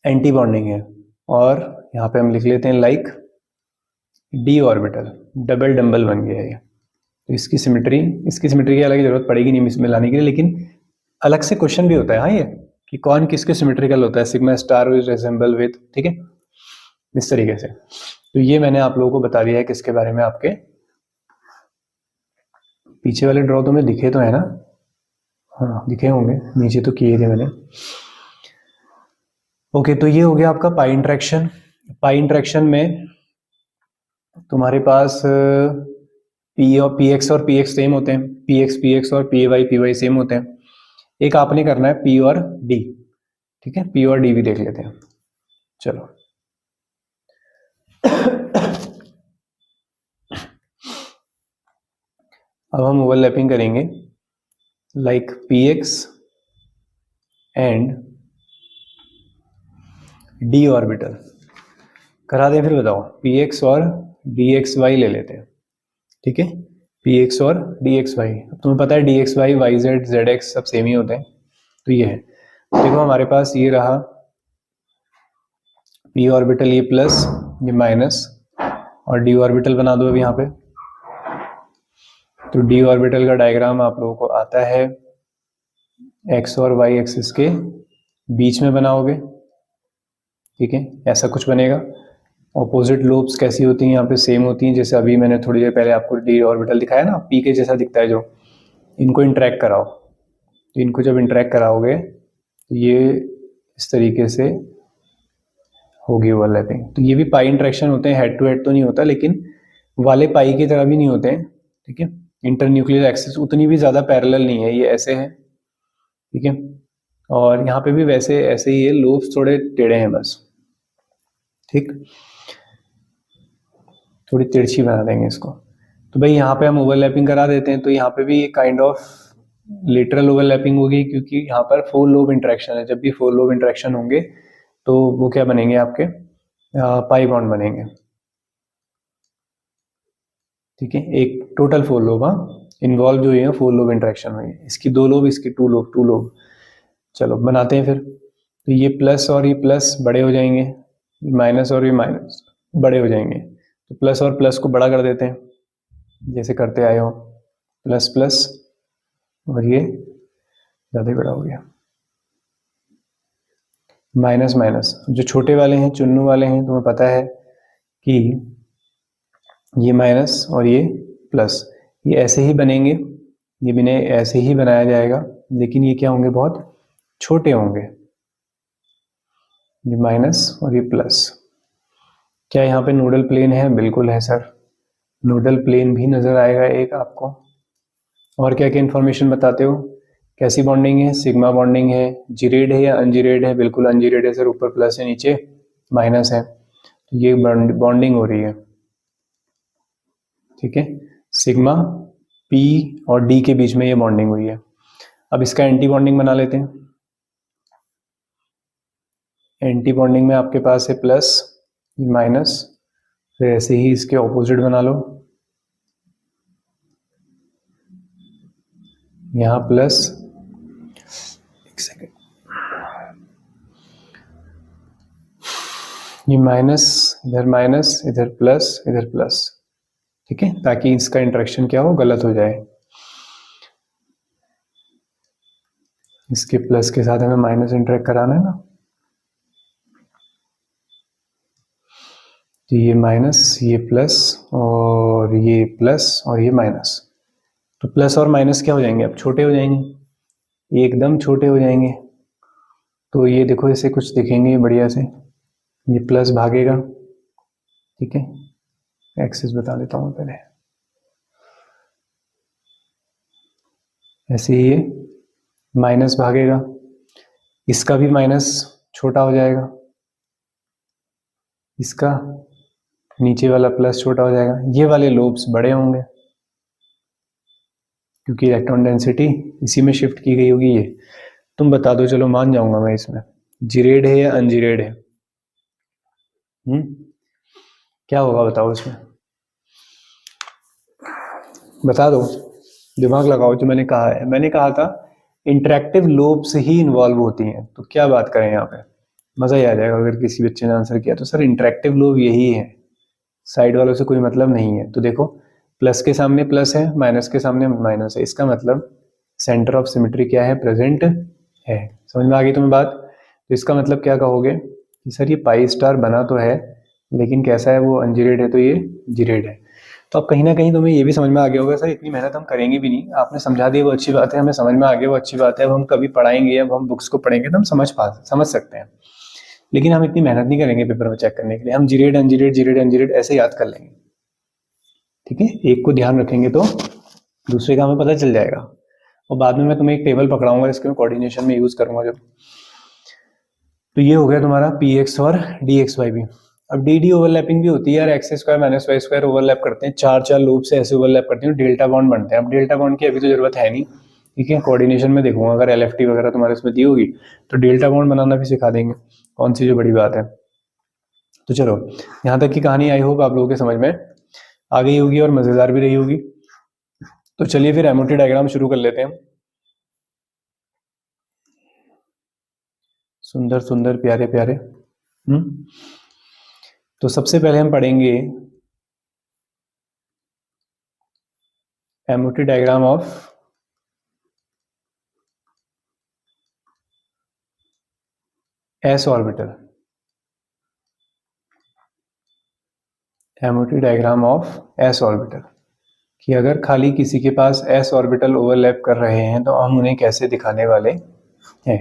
एंटी बॉन्डिंग है, और यहाँ पे हम लिख लेते हैं like D orbital, double dumbbell बन गया है ये। तो इसकी सिमेट्री की अलग जरूरत पड़ेगी नहीं इसमें लाने के लिए, लेकिन अलग से क्वेश्चन भी होता है हाँ ये, कि कौन किसके सिमेट्रिकल होता है, sigma star will resemble with, ठीक है, इस तरीके से। तो ये मैंने आप लोगों को बता दिया है किसके बारे में, आपके पीछे वाले ड्रॉ तुम्हें दिखे तो है ना, हाँ दिखे होंगे, नीचे तो किए थे मैंने। ओके, तो ये हो गया आपका पाई इंटरेक्शन। पाई इंटरेक्शन में तुम्हारे पास पी और पी एक्स और पी एक्स सेम होते हैं, पी एक्स और पी वाई सेम होते हैं। एक आपने करना है पी और डी, ठीक है, पी और डी भी देख लेते हैं। चलो अब हम ओवरलैपिंग करेंगे like P X and D orbital करा दें। फिर बताओ, पी एक्स और डी एक्स वाई ले लेते हैं, ठीक है। पी एक्स और डी एक्स वाई, तुम्हें पता है D X Y, Y Z, Z X सब सेम ही होते हैं, तो ये है। देखो हमारे पास ये रहा पी ऑर्बिटल, ये प्लस, ये माइनस, और डी ऑर्बिटल बना दो अब यहाँ पे। तो डी ऑर्बिटल का डायग्राम आप लोगों को आता है, एक्स और वाई एक्सिस के बीच में बनाओगे, ठीक है, ऐसा कुछ बनेगा। ऑपोजिट लोब्स कैसी होती हैं यहाँ पे, सेम होती हैं, जैसे अभी मैंने थोड़ी देर पहले आपको डी ऑर्बिटल दिखाया ना, पी के जैसा दिखता है जो। इनको इंटरेक्ट कराओ, तो इनको जब इंटरेक्ट कराओगे तो ये इस तरीके से होगी ओवरलैपिंग। तो ये भी पाई इंटरेक्शन होते हैं, हेड टू हेड तो नहीं होता, लेकिन वाले पाई की तरह भी नहीं होते हैं, ठीक है। इंटरन्यूक्लियर एक्सिस उतनी भी ज़्यादा पैरेलल नहीं है, ये ऐसे है, ठीक है। और यहाँ पे भी वैसे ऐसे ही है, लोब्स थोड़े टेढ़े हैं बस, ठीक, थोड़ी तिरछी बना देंगे इसको। तो भाई यहाँ पे हम ओवरलैपिंग करा देते हैं, तो यहाँ पे भी काइंड ऑफ लेटरल ओवरलैपिंग होगी, क्योंकि यहाँ पर फोर लोब इंटरेक्शन है। जब भी फोर लोब इंटरेक्शन होंगे तो वो क्या बनेंगे, आपके पाई बॉन्ड बनेंगे, ठीक है। एक टोटल फोर लोब, हाँ, इन्वॉल्व जो है फोर लोब इंटरेक्शन हुई है, इसकी दो लोब, इसकी टू लोब, टू लोब। चलो बनाते हैं फिर। तो ये प्लस और ये प्लस बड़े हो जाएंगे, माइनस और ये माइनस बड़े हो जाएंगे। तो प्लस और प्लस को बड़ा कर देते हैं, जैसे करते आए हो, प्लस प्लस, और ये ज़्यादा ही बड़ा हो गया, माइनस माइनस। जो छोटे वाले हैं, चुन्नू वाले हैं, तुम्हें पता है कि ये माइनस और ये प्लस, ये ऐसे ही बनेंगे, ये भी ऐसे ही बनाया जाएगा, लेकिन ये क्या होंगे, बहुत छोटे होंगे, ये माइनस और ये प्लस। क्या यहाँ पे नोडल प्लेन है? बिल्कुल है सर, नोडल प्लेन भी नजर आएगा एक आपको। और क्या क्या इन्फॉर्मेशन बताते हो, कैसी बॉन्डिंग है? सिग्मा बॉन्डिंग है, जीरेड है या अनजीरेड है? बिल्कुल अनजीरेड है सर, ऊपर प्लस है नीचे माइनस है, तो ये बॉन्डिंग हो रही है, ठीक है। सिग्मा पी और डी के बीच में ये बॉन्डिंग हुई है। अब इसका एंटी बॉन्डिंग बना लेते हैं। एंटी बॉन्डिंग में आपके पास है प्लस माइनस, फिर ऐसे ही इसके ऑपोजिट बना लो, यहाँ प्लस, एक सेकेंड, ये माइनस, इधर प्लस, इधर प्लस, ठीक है, ताकि इसका इंटरेक्शन क्या हो, गलत हो जाए। इसके प्लस के साथ हमें माइनस इंटरेक्ट कराना है ना, तो ये माइनस, ये प्लस, और ये प्लस और ये माइनस। तो प्लस और माइनस क्या हो जाएंगे, अब छोटे हो जाएंगे, एकदम छोटे हो जाएंगे। तो ये देखो, इसे कुछ दिखेंगे बढ़िया से, ये प्लस भागेगा, ठीक है, एक्सिस बता देता हूँ पहले, ऐसे ही ये माइनस भागेगा, इसका भी माइनस छोटा हो जाएगा, इसका नीचे वाला प्लस छोटा हो जाएगा, ये वाले लोब्स बड़े होंगे, क्योंकि इलेक्ट्रॉन डेंसिटी इसी में शिफ्ट की गई होगी। ये तुम बता दो, चलो मान जाऊंगा मैं इसमें, जीरेड है या अनजीरेड है? क्या होगा बताओ इसमें, बता दो, दिमाग लगाओ। जो मैंने कहा है, मैंने कहा था इंटरेक्टिव लोब्स ही इन्वॉल्व होती हैं, तो क्या बात करें यहाँ पे, मजा ही आ जाएगा अगर किसी बच्चे ने आंसर किया तो सर इंटरेक्टिव लोब यही है, साइड वालों से कोई मतलब नहीं है। तो देखो, प्लस के सामने प्लस है, माइनस के सामने माइनस है, इसका मतलब सेंटर ऑफ सिमेट्री क्या है, प्रेजेंट है। समझ में आ गई तुम्हें बात? तो इसका मतलब क्या कहोगे कि सर ये पाई स्टार बना तो है, लेकिन कैसा है, वो अनजीरेड है, तो ये जीरेड है। तो अब कहीं ना कहीं तुम्हें ये भी समझ में आ गया होगा, सर इतनी मेहनत हम करेंगे भी नहीं, आपने समझा दिया वो अच्छी बात है, हमें समझ में आ गया वो अच्छी बात है, अब हम कभी पढ़ाएंगे, अब हम बुक्स को पढ़ेंगे तो हम समझ सकते हैं, लेकिन हम इतनी मेहनत नहीं करेंगे पेपर में चेक करने के लिए। हम जीरेड अनजीरेड, जीरेड अनजीरेड ऐसे याद कर लेंगे, ठीक है, एक को ध्यान रखेंगे तो दूसरे का हमें पता चल जाएगा। और बाद में मैं तुम्हें एक टेबल पकड़ाऊंगा, इसके मैं कोऑर्डिनेशन में यूज करूंगा जब। तो ये हो गया तुम्हारा पी एक्स और डी एक्स वाई भी। अब डी डी ओवरलैपिंग भी होती है यार, X square minus Y square overlap करते हैं, चार चार लूप से ऐसे ओवरलैप करते हैं, डेल्टा बॉन्ड बनते हैं। अब डेल्टा बॉन्ड की अभी तो जरूरत है नहीं, ठीक है, कोऑर्डिनेशन में देखूंगा, अगर एलएफटी वगैरह तुम्हारे इसमें दी होगी तो डेल्टा बॉन्ड बनाना भी सिखा देंगे, कौन सी जो बड़ी बात है। तो चलो यहाँ तक की कहानी आई होप आप लोगों के समझ में आ गई होगी और मजेदार भी रही होगी। तो चलिए फिर एमओटी डायग्राम शुरू कर लेते हैं। सुंदर सुंदर प्यारे प्यारे। तो सबसे पहले हम पढ़ेंगे MOT diagram of S orbital. MOT diagram of S orbital कि अगर खाली किसी के पास एस ऑर्बिटल ओवरलैप कर रहे हैं तो हम उन्हें कैसे दिखाने वाले हैं।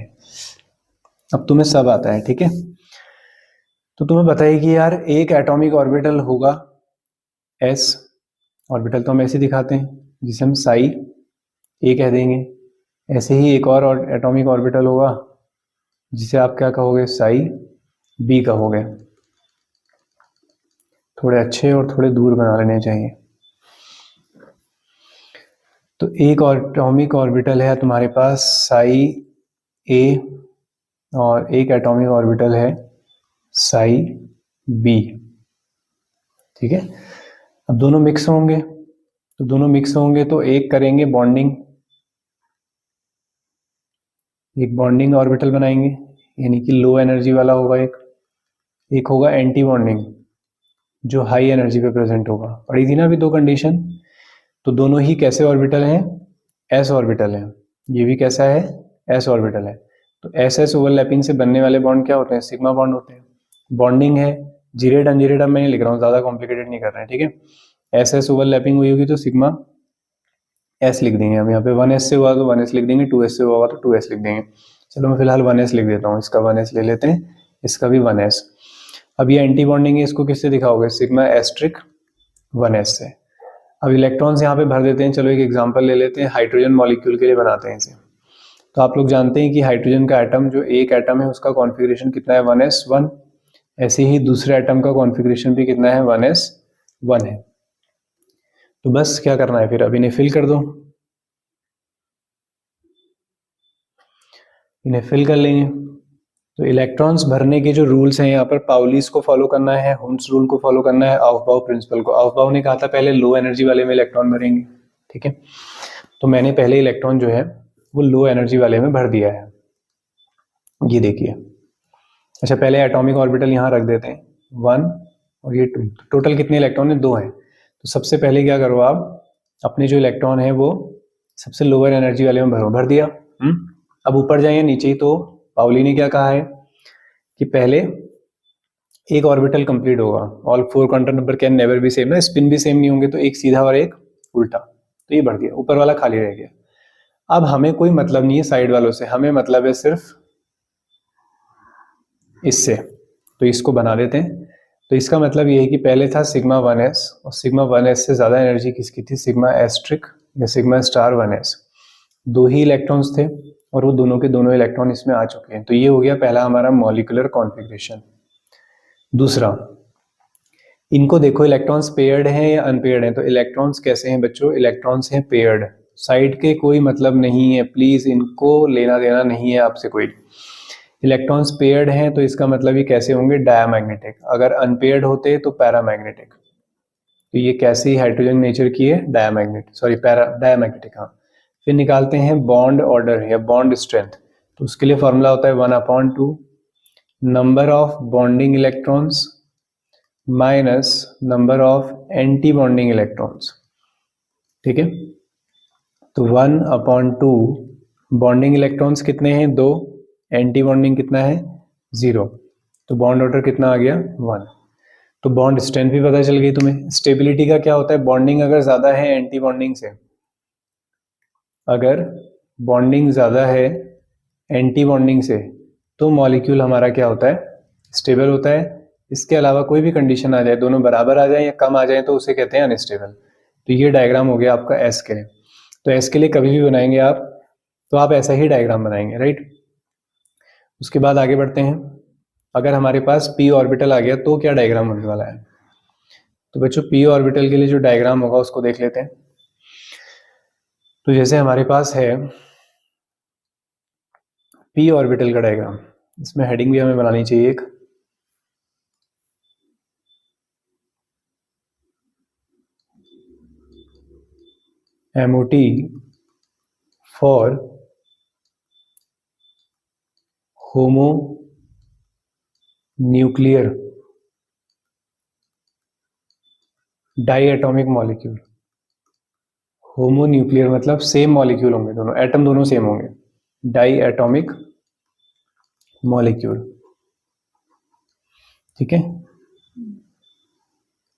अब तुम्हें सब आता है, ठीक है। तो तुम्हें बताइए कि यार एक एटॉमिक ऑर्बिटल होगा एस ऑर्बिटल, तो हम ऐसे दिखाते हैं जिसे हम साई ए कह देंगे। ऐसे ही एक और एटॉमिक ऑर्बिटल होगा जिसे आप क्या कहोगे, साई बी कहोगे। थोड़े अच्छे और थोड़े दूर बना लेने चाहिए। तो एक एटॉमिक ऑर्बिटल है तुम्हारे पास साई ए और एक एटॉमिक ऑर्बिटल है साई बी, ठीक है। अब दोनों मिक्स होंगे, तो दोनों मिक्स होंगे तो एक करेंगे बॉन्डिंग, एक बॉन्डिंग ऑर्बिटल बनाएंगे, यानी कि लो एनर्जी वाला होगा एक होगा एंटी बॉन्डिंग जो हाई एनर्जी पे प्रेजेंट होगा। पढ़ी थी ना अभी दो कंडीशन। तो दोनों ही कैसे ऑर्बिटल हैं, एस ऑर्बिटल है। ये भी कैसा है, एस ऑर्बिटल है। तो एस एस ओवरलैपिंग से बनने वाले बॉन्ड क्या होते हैं, सिग्मा बॉन्ड होते हैं। बॉन्डिंग है, जीरेट अनजीरेट अब मैं नहीं लिख रहा हूँ, ज्यादा कॉम्प्लिकेटेड नहीं कर रहे हैं, ठीक है। एस एस ओवरलैपिंग हुई होगी तो सिग्मा एस लिख देंगे हम यहाँ पे। 1s से हुआ तो 1s लिख देंगे, 2s से हुआ तो 2s लिख देंगे। चलो मैं फिलहाल 1s लिख देता हूँ, इसका 1s ले लेते हैं, इसका भी 1s। अब ये एंटी बॉन्डिंग है, इसको किससे दिखाओगे, सिग्मा एस्ट्रिक 1s से। अब इलेक्ट्रॉन्स यहाँ पे भर देते हैं। चलो एक एग्जांपल ले लेते हैं, हाइड्रोजन मॉलिक्यूल के लिए बनाते हैं इसे। तो आप लोग जानते हैं कि हाइड्रोजन का एटम, जो एक एटम है उसका कॉन्फ़िगरेशन कितना है, 1s1। ऐसे ही दूसरे एटम का कॉन्फ़िगरेशन भी कितना है, 1s1 है। तो बस क्या करना है फिर, अब इन्हें फिल कर दो, इन्हें फिल कर लेंगे। तो इलेक्ट्रॉन्स भरने के जो रूल्स हैं यहाँ पर, पाउलीज को फॉलो करना है, हुम्स रूल को फॉलो करना है, आउफबाउ प्रिंसिपल को। आउफबाउ ने कहा था पहले लो एनर्जी वाले में इलेक्ट्रॉन भरेंगे, ठीक है। तो मैंने पहले इलेक्ट्रॉन जो है वो लो एनर्जी वाले में भर दिया है, ये देखिए। अच्छा पहले एटॉमिक ऑर्बिटल यहाँ रख देते हैं, 1 और ये 2। टोटल कितने इलेक्ट्रॉन है, 2 है। तो सबसे पहले क्या करो आप, अपने जो इलेक्ट्रॉन है वो सबसे लोअर एनर्जी वाले में भरो, भर दिया। अब ऊपर जाइए नीचे ही, तो पाउली ने क्या कहा है कि पहले एक ऑर्बिटल कंप्लीट होगा, all 4 quantum number can never be same ना, स्पिन भी सेम नहीं होंगे, तो एक सीधा और एक उल्टा। तो ये भर दिया, ऊपर वाला खाली रह गया। अब हमें कोई मतलब नहीं है साइड वालों से, हमें मतलब है सिर्फ इससे। तो इसको बना देते हैं। तो इसका मतलब ये है कि पहले था सिग्मा 1s, और सिग्मा 1s से ज्यादा एनर्जी किसकी थी, सिग्मा एस्ट्रिक या सिग्मा स्टार 1s। 2 ही इलेक्ट्रॉन्स थे और वो दोनों के दोनों इलेक्ट्रॉन इसमें आ चुके हैं। तो ये हो गया पहला हमारा मॉलिक्यूलर कॉन्फ़िगरेशन। दूसरा, इनको देखो इलेक्ट्रॉन्स पेयर्ड हैं या अनपेयर्ड हैं। तो इलेक्ट्रॉन्स कैसे हैं बच्चों, इलेक्ट्रॉन्स हैं पेयर्ड। साइड के कोई मतलब नहीं है, प्लीज इनको लेना देना नहीं है आपसे कोई। इलेक्ट्रॉन्स पेयर्ड हैं तो इसका मतलब ये कैसे होंगे, डायमैग्नेटिक। अगर अनपेयर्ड होते तो पैरामैग्नेटिक। तो ये कैसी हाइड्रोजन नेचर की है, डायमैग्नेटिक, सॉरी डायमैग्नेटिक। हाँ, फिर निकालते हैं बॉन्ड ऑर्डर या बॉन्ड स्ट्रेंथ। तो उसके लिए फॉर्मूला होता है 1/2 number of bonding electrons minus number of anti bonding electrons, ठीक है। तो 1/2 बॉन्डिंग इलेक्ट्रॉन्स कितने हैं, 2, एंटी बॉन्डिंग कितना है, 0। तो बॉन्ड ऑर्डर कितना आ गया, 1। तो बॉन्ड स्ट्रेंथ भी पता चल गई तुम्हें। स्टेबिलिटी का क्या होता है, बॉन्डिंग अगर ज्यादा है एंटी बॉन्डिंग से, अगर बॉन्डिंग ज्यादा है एंटी बॉन्डिंग से, तो मॉलिक्यूल हमारा क्या होता है, स्टेबल होता है। इसके अलावा कोई भी कंडीशन आ जाए, दोनों बराबर आ जाए या कम आ जाए, तो उसे कहते हैं अनस्टेबल। तो ये डायग्राम हो गया आपका एस के लिए। तो एस के लिए कभी भी बनाएंगे आप, तो आप ऐसा ही डायग्राम बनाएंगे, राइट। उसके बाद आगे बढ़ते हैं। अगर हमारे पास p ऑर्बिटल आ गया तो क्या डायग्राम होने वाला है। तो बच्चों p ऑर्बिटल के लिए जो डायग्राम होगा उसको देख लेते हैं। तो जैसे हमारे पास है p ऑर्बिटल का डायग्राम, इसमें हेडिंग भी हमें बनानी चाहिए एक। MOT for homonuclear diatomic molecule. Homonuclear मतलब सेम मॉलिक्यूल होंगे, दोनों एटम दोनों सेम होंगे। डाई एटॉमिक मॉलिक्यूल, ठीक है।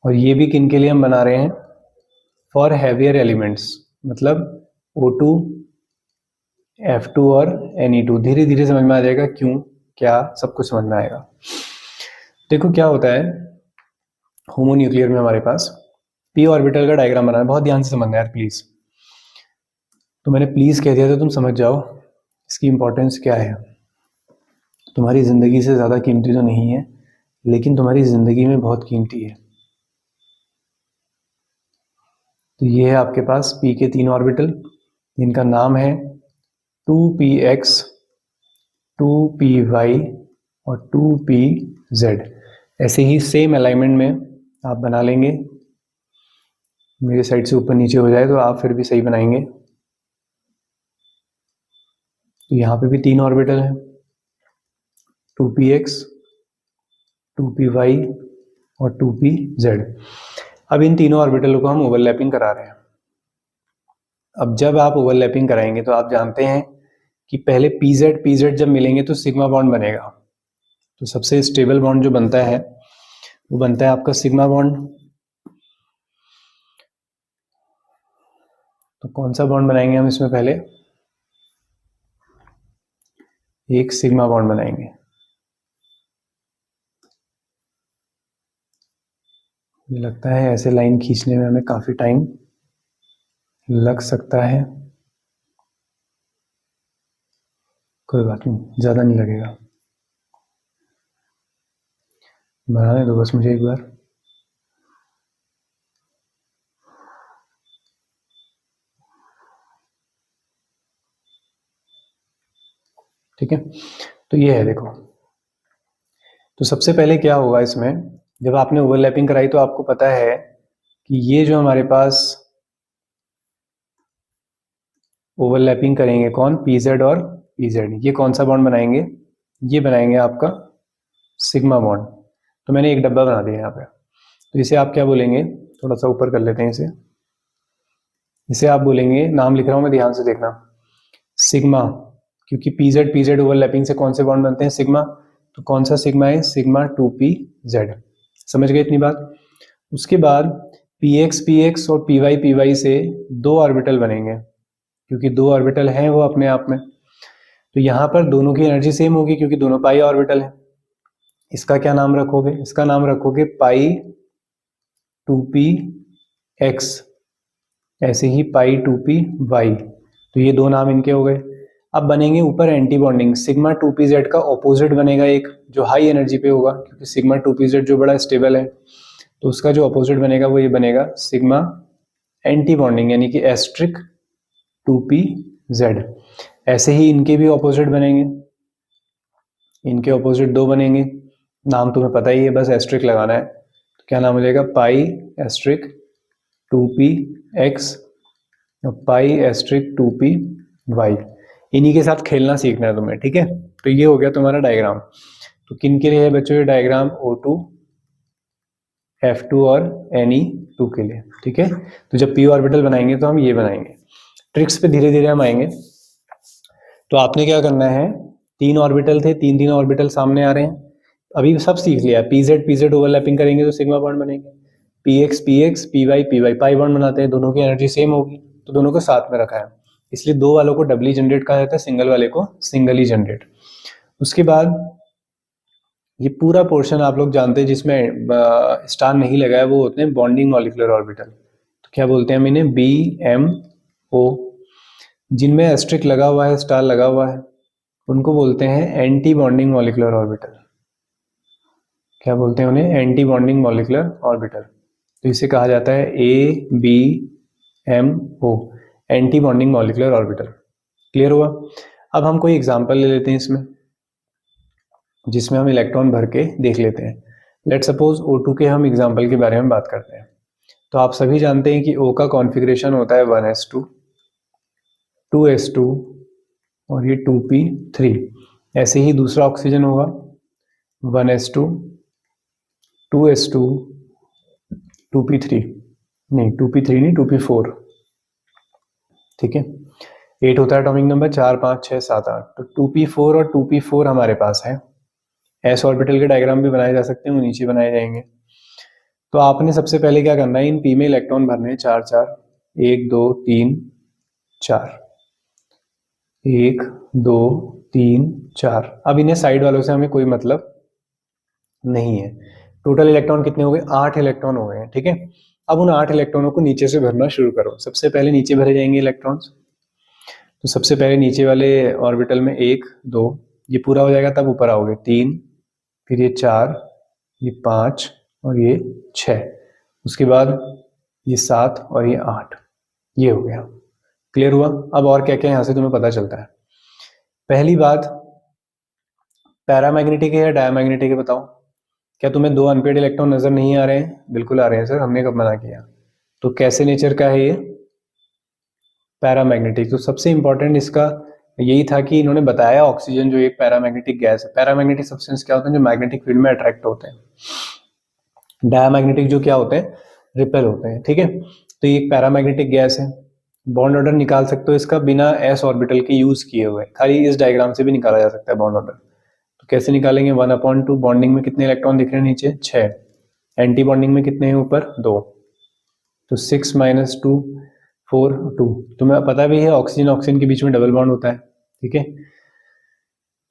और ये भी किन के लिए हम बना रहे हैं, फॉर हैवियर एलिमेंट्स, मतलब O2 F2 और Ne2। धीरे धीरे समझ में आ जाएगा क्यों क्या, सब कुछ समझ में आएगा। देखो क्या होता है होमो न्यूक्लियर में, हमारे पास p ऑर्बिटल का डायग्राम बना है, बहुत ध्यान से समझना यार प्लीज। तो मैंने प्लीज कह दिया तो तुम समझ जाओ इसकी इंपॉर्टेंस क्या है। तुम्हारी जिंदगी से ज्यादा कीमती तो नहीं है, लेकिन तुम्हारी जिंदगी में बहुत कीमती है। तो ये है आपके पास p के 3 ऑर्बिटल, इनका नाम है 2px 2py और 2pz। ऐसे ही सेम अलाइनमेंट में आप बना लेंगे, मेरे साइड से ऊपर नीचे हो जाए तो आप फिर भी सही बनाएंगे। तो यहाँ पे भी 3 ऑर्बिटल है, 2px 2py और 2pz। अब इन तीनों ऑर्बिटलों को हम ओवरलैपिंग करा रहे हैं। अब जब आप ओवरलैपिंग कराएंगे तो आप जानते हैं कि पहले pz जब मिलेंगे तो सिग्मा बॉन्ड बनेगा। तो सबसे स्टेबल बॉन्ड जो बनता है वो बनता है आपका सिग्मा बॉन्ड। तो कौन सा बॉन्ड बनाएंगे हम इसमें, पहले एक सिग्मा बॉन्ड बनाएंगे। मुझे लगता है ऐसे लाइन खींचने में हमें काफी टाइम लग सकता है, कोई बात नहीं, ज्यादा नहीं लगेगा। बनाने दो बस मुझे एक बार। ठीक है, तो ये है देखो। तो सबसे पहले क्या होगा इसमें, जब आपने ओवरलैपिंग कराई तो आपको पता है कि ये जो हमारे पास ओवरलैपिंग करेंगे कौन, pz और pz, ये कौन सा बॉन्ड बनाएंगे, ये बनाएंगे आपका सिग्मा बॉन्ड। तो मैंने एक डब्बा बना दिया यहाँ पे। तो इसे आप क्या बोलेंगे, थोड़ा सा ऊपर कर लेते हैं इसे। इसे आप बोलेंगे, नाम लिख रहा हूं मैं, ध्यान से देखना, सिग्मा। क्योंकि pz ओवरलैपिंग से कौन से बॉन्ड बनते हैं, सिग्मा। तो कौन सा सिग्मा है, सिग्मा 2pz। समझ गए इतनी बात। उसके बाद px और py से 2 ऑर्बिटल बनेंगे, क्योंकि 2 ऑर्बिटल हैं वो अपने आप में। तो यहाँ पर दोनों की एनर्जी सेम होगी क्योंकि दोनों पाई ऑर्बिटल है। इसका क्या नाम रखोगे, इसका नाम रखोगे पाई 2px, ऐसे ही पाई 2py। तो ये दो नाम इनके हो गए। अब बनेंगे ऊपर एंटी बॉन्डिंग, सिग्मा 2pz का ऑपोजिट बनेगा एक, जो हाई एनर्जी पे होगा, क्योंकि सिग्मा 2pz जो बड़ा स्टेबल है। तो उसका जो ऑपोजिट बनेगा वो ये बनेगा सिग्मा एंटी बॉन्डिंग, यानी कि एस्ट्रिक 2pz। ऐसे ही इनके भी ऑपोजिट बनेंगे, इनके ऑपोजिट 2 बनेंगे, नाम तुम्हें पता ही है, बस एस्ट्रिक लगाना है। तो क्या नाम हो जाएगा, पाई एस्ट्रिक 2px और पाई एस्ट्रिक 2py। इन्हीं के साथ खेलना सीखना है तुम्हें, ठीक है। तो ये हो गया तुम्हारा डायग्राम। तो किन के लिए है बच्चों ये डायग्राम, O2 F2 और Ne2 के लिए, ठीक है। तो जब p ऑर्बिटल बनाएंगे तो हम ये बनाएंगे। ट्रिक्स पे धीरे धीरे हम आएंगे। तो आपने क्या करना है, 3 ऑर्बिटल थे, 3 ऑर्बिटल सामने आ रहे हैं, अभी सब सीख लिया। pz ओवरलैपिंग करेंगे तो सिग्मा बॉन्ड बनेंगे, px py पाई बॉन्ड बनाते हैं, दोनों की एनर्जी सेम होगी तो दोनों को साथ में रखा है, इसलिए 2 वालों को डबली जनरेट कहा जाता है, सिंगल वाले को सिंगल ही जनरेट। उसके बाद ये पूरा पोर्शन आप लोग जानते हैं जिसमें स्टार नहीं लगा है, वो होते हैं बॉन्डिंग मॉलिक्यूलर ऑर्बिटल। तो क्या बोलते हैं हम इन्हें, BMO। जिनमें एस्ट्रिक लगा हुआ है, स्टार लगा हुआ है, उनको बोलते हैं एंटी बॉन्डिंग मॉलिक्यूलर ऑर्बिटल। क्या बोलते हैं उन्हें, एंटी बॉन्डिंग मॉलिक्यूलर ऑर्बिटल। तो इसे कहा जाता है ABMO, anti bonding molecular orbital. Clear हुआ। अब हम कोई एग्जांपल ले लेते हैं इसमें, जिसमें हम इलेक्ट्रॉन भर के देख लेते हैं। लेट सपोज O2 के हम एग्जांपल के बारे में बात करते हैं। तो आप सभी जानते हैं कि O का कॉन्फ़िगरेशन होता है 1s2, 2s2 और ये 2p3। ऐसे ही दूसरा ऑक्सीजन होगा 1s2, 2s2, 2p3, नहीं 2p3 नहीं 2p4, ठीक है। 8 होता है एटॉमिक नंबर, 4 5 6 7 8। तो 2p4 और 2p4 हमारे पास है। एस ऑर्बिटल के डायग्राम भी बनाए जा सकते हैं, वो नीचे बनाए जाएंगे। तो आपने सबसे पहले क्या करना है, इन पी में इलेक्ट्रॉन भरने हैं 4 4, 1 2 3 4, 1 2 3 4। अब इन्हें साइड वालों से हमें कोई मतलब नहीं है। टोटल इलेक्ट्रॉन कितने हो गए, 8 इलेक्ट्रॉन हो गए हैं, ठीक है। अब उन 8 इलेक्ट्रॉनों को नीचे से भरना शुरू करो। सबसे पहले नीचे भरे जाएंगे इलेक्ट्रॉन्स। तो सबसे पहले नीचे वाले ऑर्बिटल में 1 2, ये पूरा हो जाएगा तब ऊपर आओगे 3, फिर ये 4, ये 5 और ये 6, उसके बाद ये 7 और ये 8, ये हो गया। क्लियर हुआ। अब और क्या क्या यहाँ से तुम्हें पता चलता है। पहली बात, पैरामैग्नेटिक है या डायमैग्नेटिक है बताओ। क्या तुम्हें 2 अनपेड इलेक्ट्रॉन नजर नहीं आ रहे हैं? बिल्कुल आ रहे हैं सर, हमने कब मना किया। तो कैसे नेचर का है ये, पैरामैग्नेटिक। तो सबसे इंपॉर्टेंट इसका यही था कि इन्होंने बताया ऑक्सीजन जो एक पैरामैग्नेटिक गैस है। पैरामैग्नेटिक सब्सटेंस क्या होते हैं, जो मैग्नेटिक फील्ड में अट्रैक्ट होते हैं। डायमैग्नेटिक जो क्या होते हैं, रिपेल होते हैं, ठीक है। तो ये एक पैरामैग्नेटिक गैस है। बॉन्ड ऑर्डर निकाल सकते हो इसका बिना एस ऑर्बिटल के यूज किए हुए, खाली इस डायग्राम से भी निकाला जा सकता है बॉन्ड ऑर्डर। तो कैसे निकालेंगे, 1/2, बॉन्डिंग में कितने इलेक्ट्रॉन दिख रहे हैं नीचे 6, एंटी बॉन्डिंग में कितने हैं ऊपर 2, तो 6 - 2 4 2। तुम्हें पता भी है ऑक्सीजन ऑक्सीजन के बीच में डबल बॉन्ड होता है, ठीक है।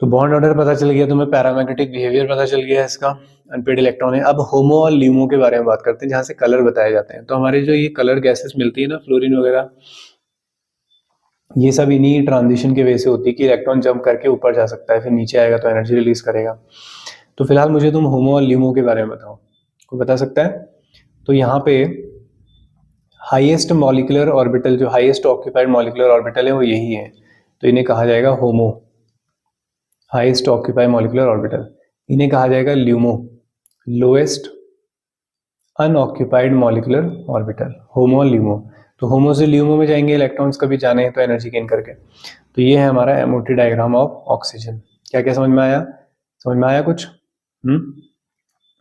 तो बॉन्ड ऑर्डर पता चल गया तुम्हें, पैरामैग्नेटिक बिहेवियर पता चल गया इसका, अनपेड इलेक्ट्रॉन है। अब होमो और ल्यूमो के बारे में बात करते हैं, जहां से कलर बताए जाते हैं। तो हमारे जो ये कलर गैसेस मिलती है ना, फ्लोरीन वगैरह, ये सब इन्हीं ट्रांजिशन की वजह से होती है कि इलेक्ट्रॉन जंप करके ऊपर जा सकता है, फिर नीचे आएगा तो एनर्जी रिलीज करेगा। तो फिलहाल मुझे तुम होमो और ल्यूमो के बारे में बताओ, कोई बता सकता है? तो यहाँ पे हाईएस्ट मॉलिक्यूलर ऑर्बिटल, जो हाईएस्ट ऑक्यूपाइड मॉलिक्यूलर ऑर्बिटल है वो यही है, तो इन्हें कहा जाएगा HOMO, highest occupied molecular orbital. इन्हें कहा जाएगा LUMO, lowest unoccupied molecular orbital, HOMO और ल्यूमो। तो होमो से ल्यूमो में जाएंगे इलेक्ट्रॉन्स कभी जाने हैं तो एनर्जी गेन करके। तो ये है हमारा एमओटी डायग्राम ऑफ ऑक्सीजन। क्या क्या समझ में आया, समझ में आया कुछ?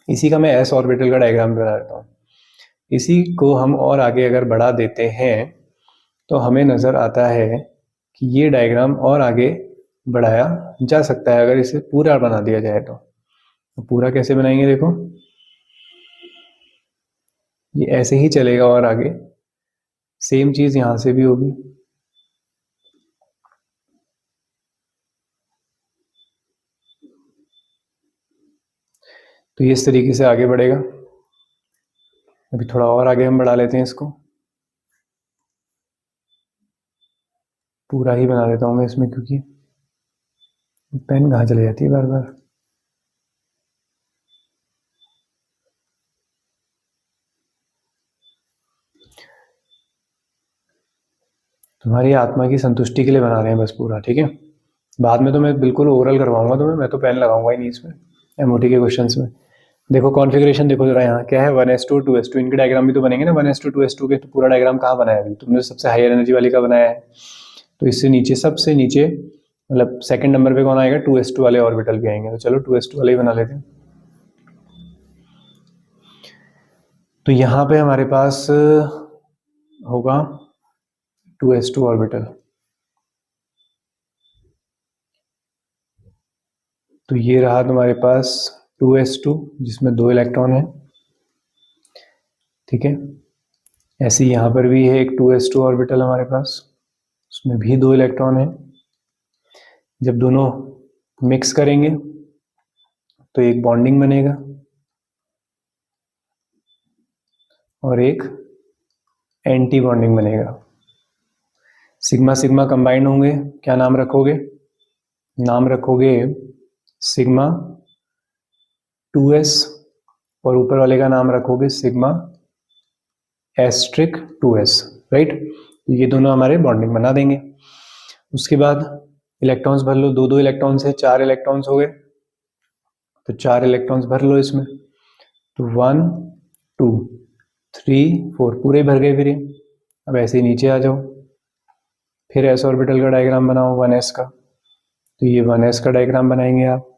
इसी का मैं एस ऑर्बिटल का डायग्राम बना देता हूँ। इसी को हम और आगे अगर बढ़ा देते हैं तो हमें नजर आता है कि ये डायग्राम और आगे बढ़ाया जा सकता है अगर इसे पूरा बना दिया जाए। तो पूरा कैसे बनाएंगे, देखो ये ऐसे ही चलेगा और आगे सेम चीज यहां से भी होगी। तो ये इस तरीके से आगे बढ़ेगा। अभी थोड़ा और आगे हम बढ़ा लेते हैं इसको, पूरा ही बना देता हूँ मैं इसमें, क्योंकि पेन कहाँ चले जाती है बार बार। तुम्हारी आत्मा की संतुष्टि के लिए बना रहे हैं बस पूरा, ठीक है। बाद में तो मैं बिल्कुल ओवरऑल करवाऊंगा तुम्हें, मैं तो पेन लगाऊंगा ही नहीं इसमें एमओटी के क्वेश्चंस में। देखो कॉन्फ़िगरेशन देखो जरा, यहाँ क्या है 1s2 2s2, इनके डायग्राम भी तो बनेंगे ना 1s2 2s2 के। तो पूरा डायग्राम कहाँ बनाया अभी तुमने, सबसे हायर एनर्जी वाली का बनाया है। तो इससे नीचे, सबसे नीचे मतलब सेकंड नंबर पे कौन आएगा, 2s2 वाले ऑर्बिटल भी आएंगे। तो चलो 2s2 वाले ही बना लेते हैं। तो यहाँ पे हमारे पास होगा 2s2 ऑर्बिटल। तो ये रहा तुम्हारे पास 2s2 जिसमें 2 इलेक्ट्रॉन है, ठीक है। ऐसे यहाँ पर भी है एक 2s2 ऑर्बिटल हमारे पास, उसमें भी 2 इलेक्ट्रॉन है। जब दोनों मिक्स करेंगे तो एक बॉन्डिंग बनेगा और एक एंटी बॉन्डिंग बनेगा। सिग्मा सिग्मा कंबाइंड होंगे, क्या नाम रखोगे, नाम रखोगे सिग्मा 2s और ऊपर वाले का नाम रखोगे सिग्मा एस्ट्रिक 2s, राइट। ये दोनों हमारे बॉन्डिंग बना देंगे। उसके बाद इलेक्ट्रॉन्स भर लो, दो दो इलेक्ट्रॉन्स है, 4 इलेक्ट्रॉन्स हो गए, तो 4 इलेक्ट्रॉन्स भर लो इसमें, तो 1 2 3 4 पूरे भर गए। फिर ये अब ऐसे ही नीचे आ जाओ, फिर एस ऑर्बिटल का डायग्राम बनाओ 1s का, तो ये 1s का डायग्राम बनाएंगे आप।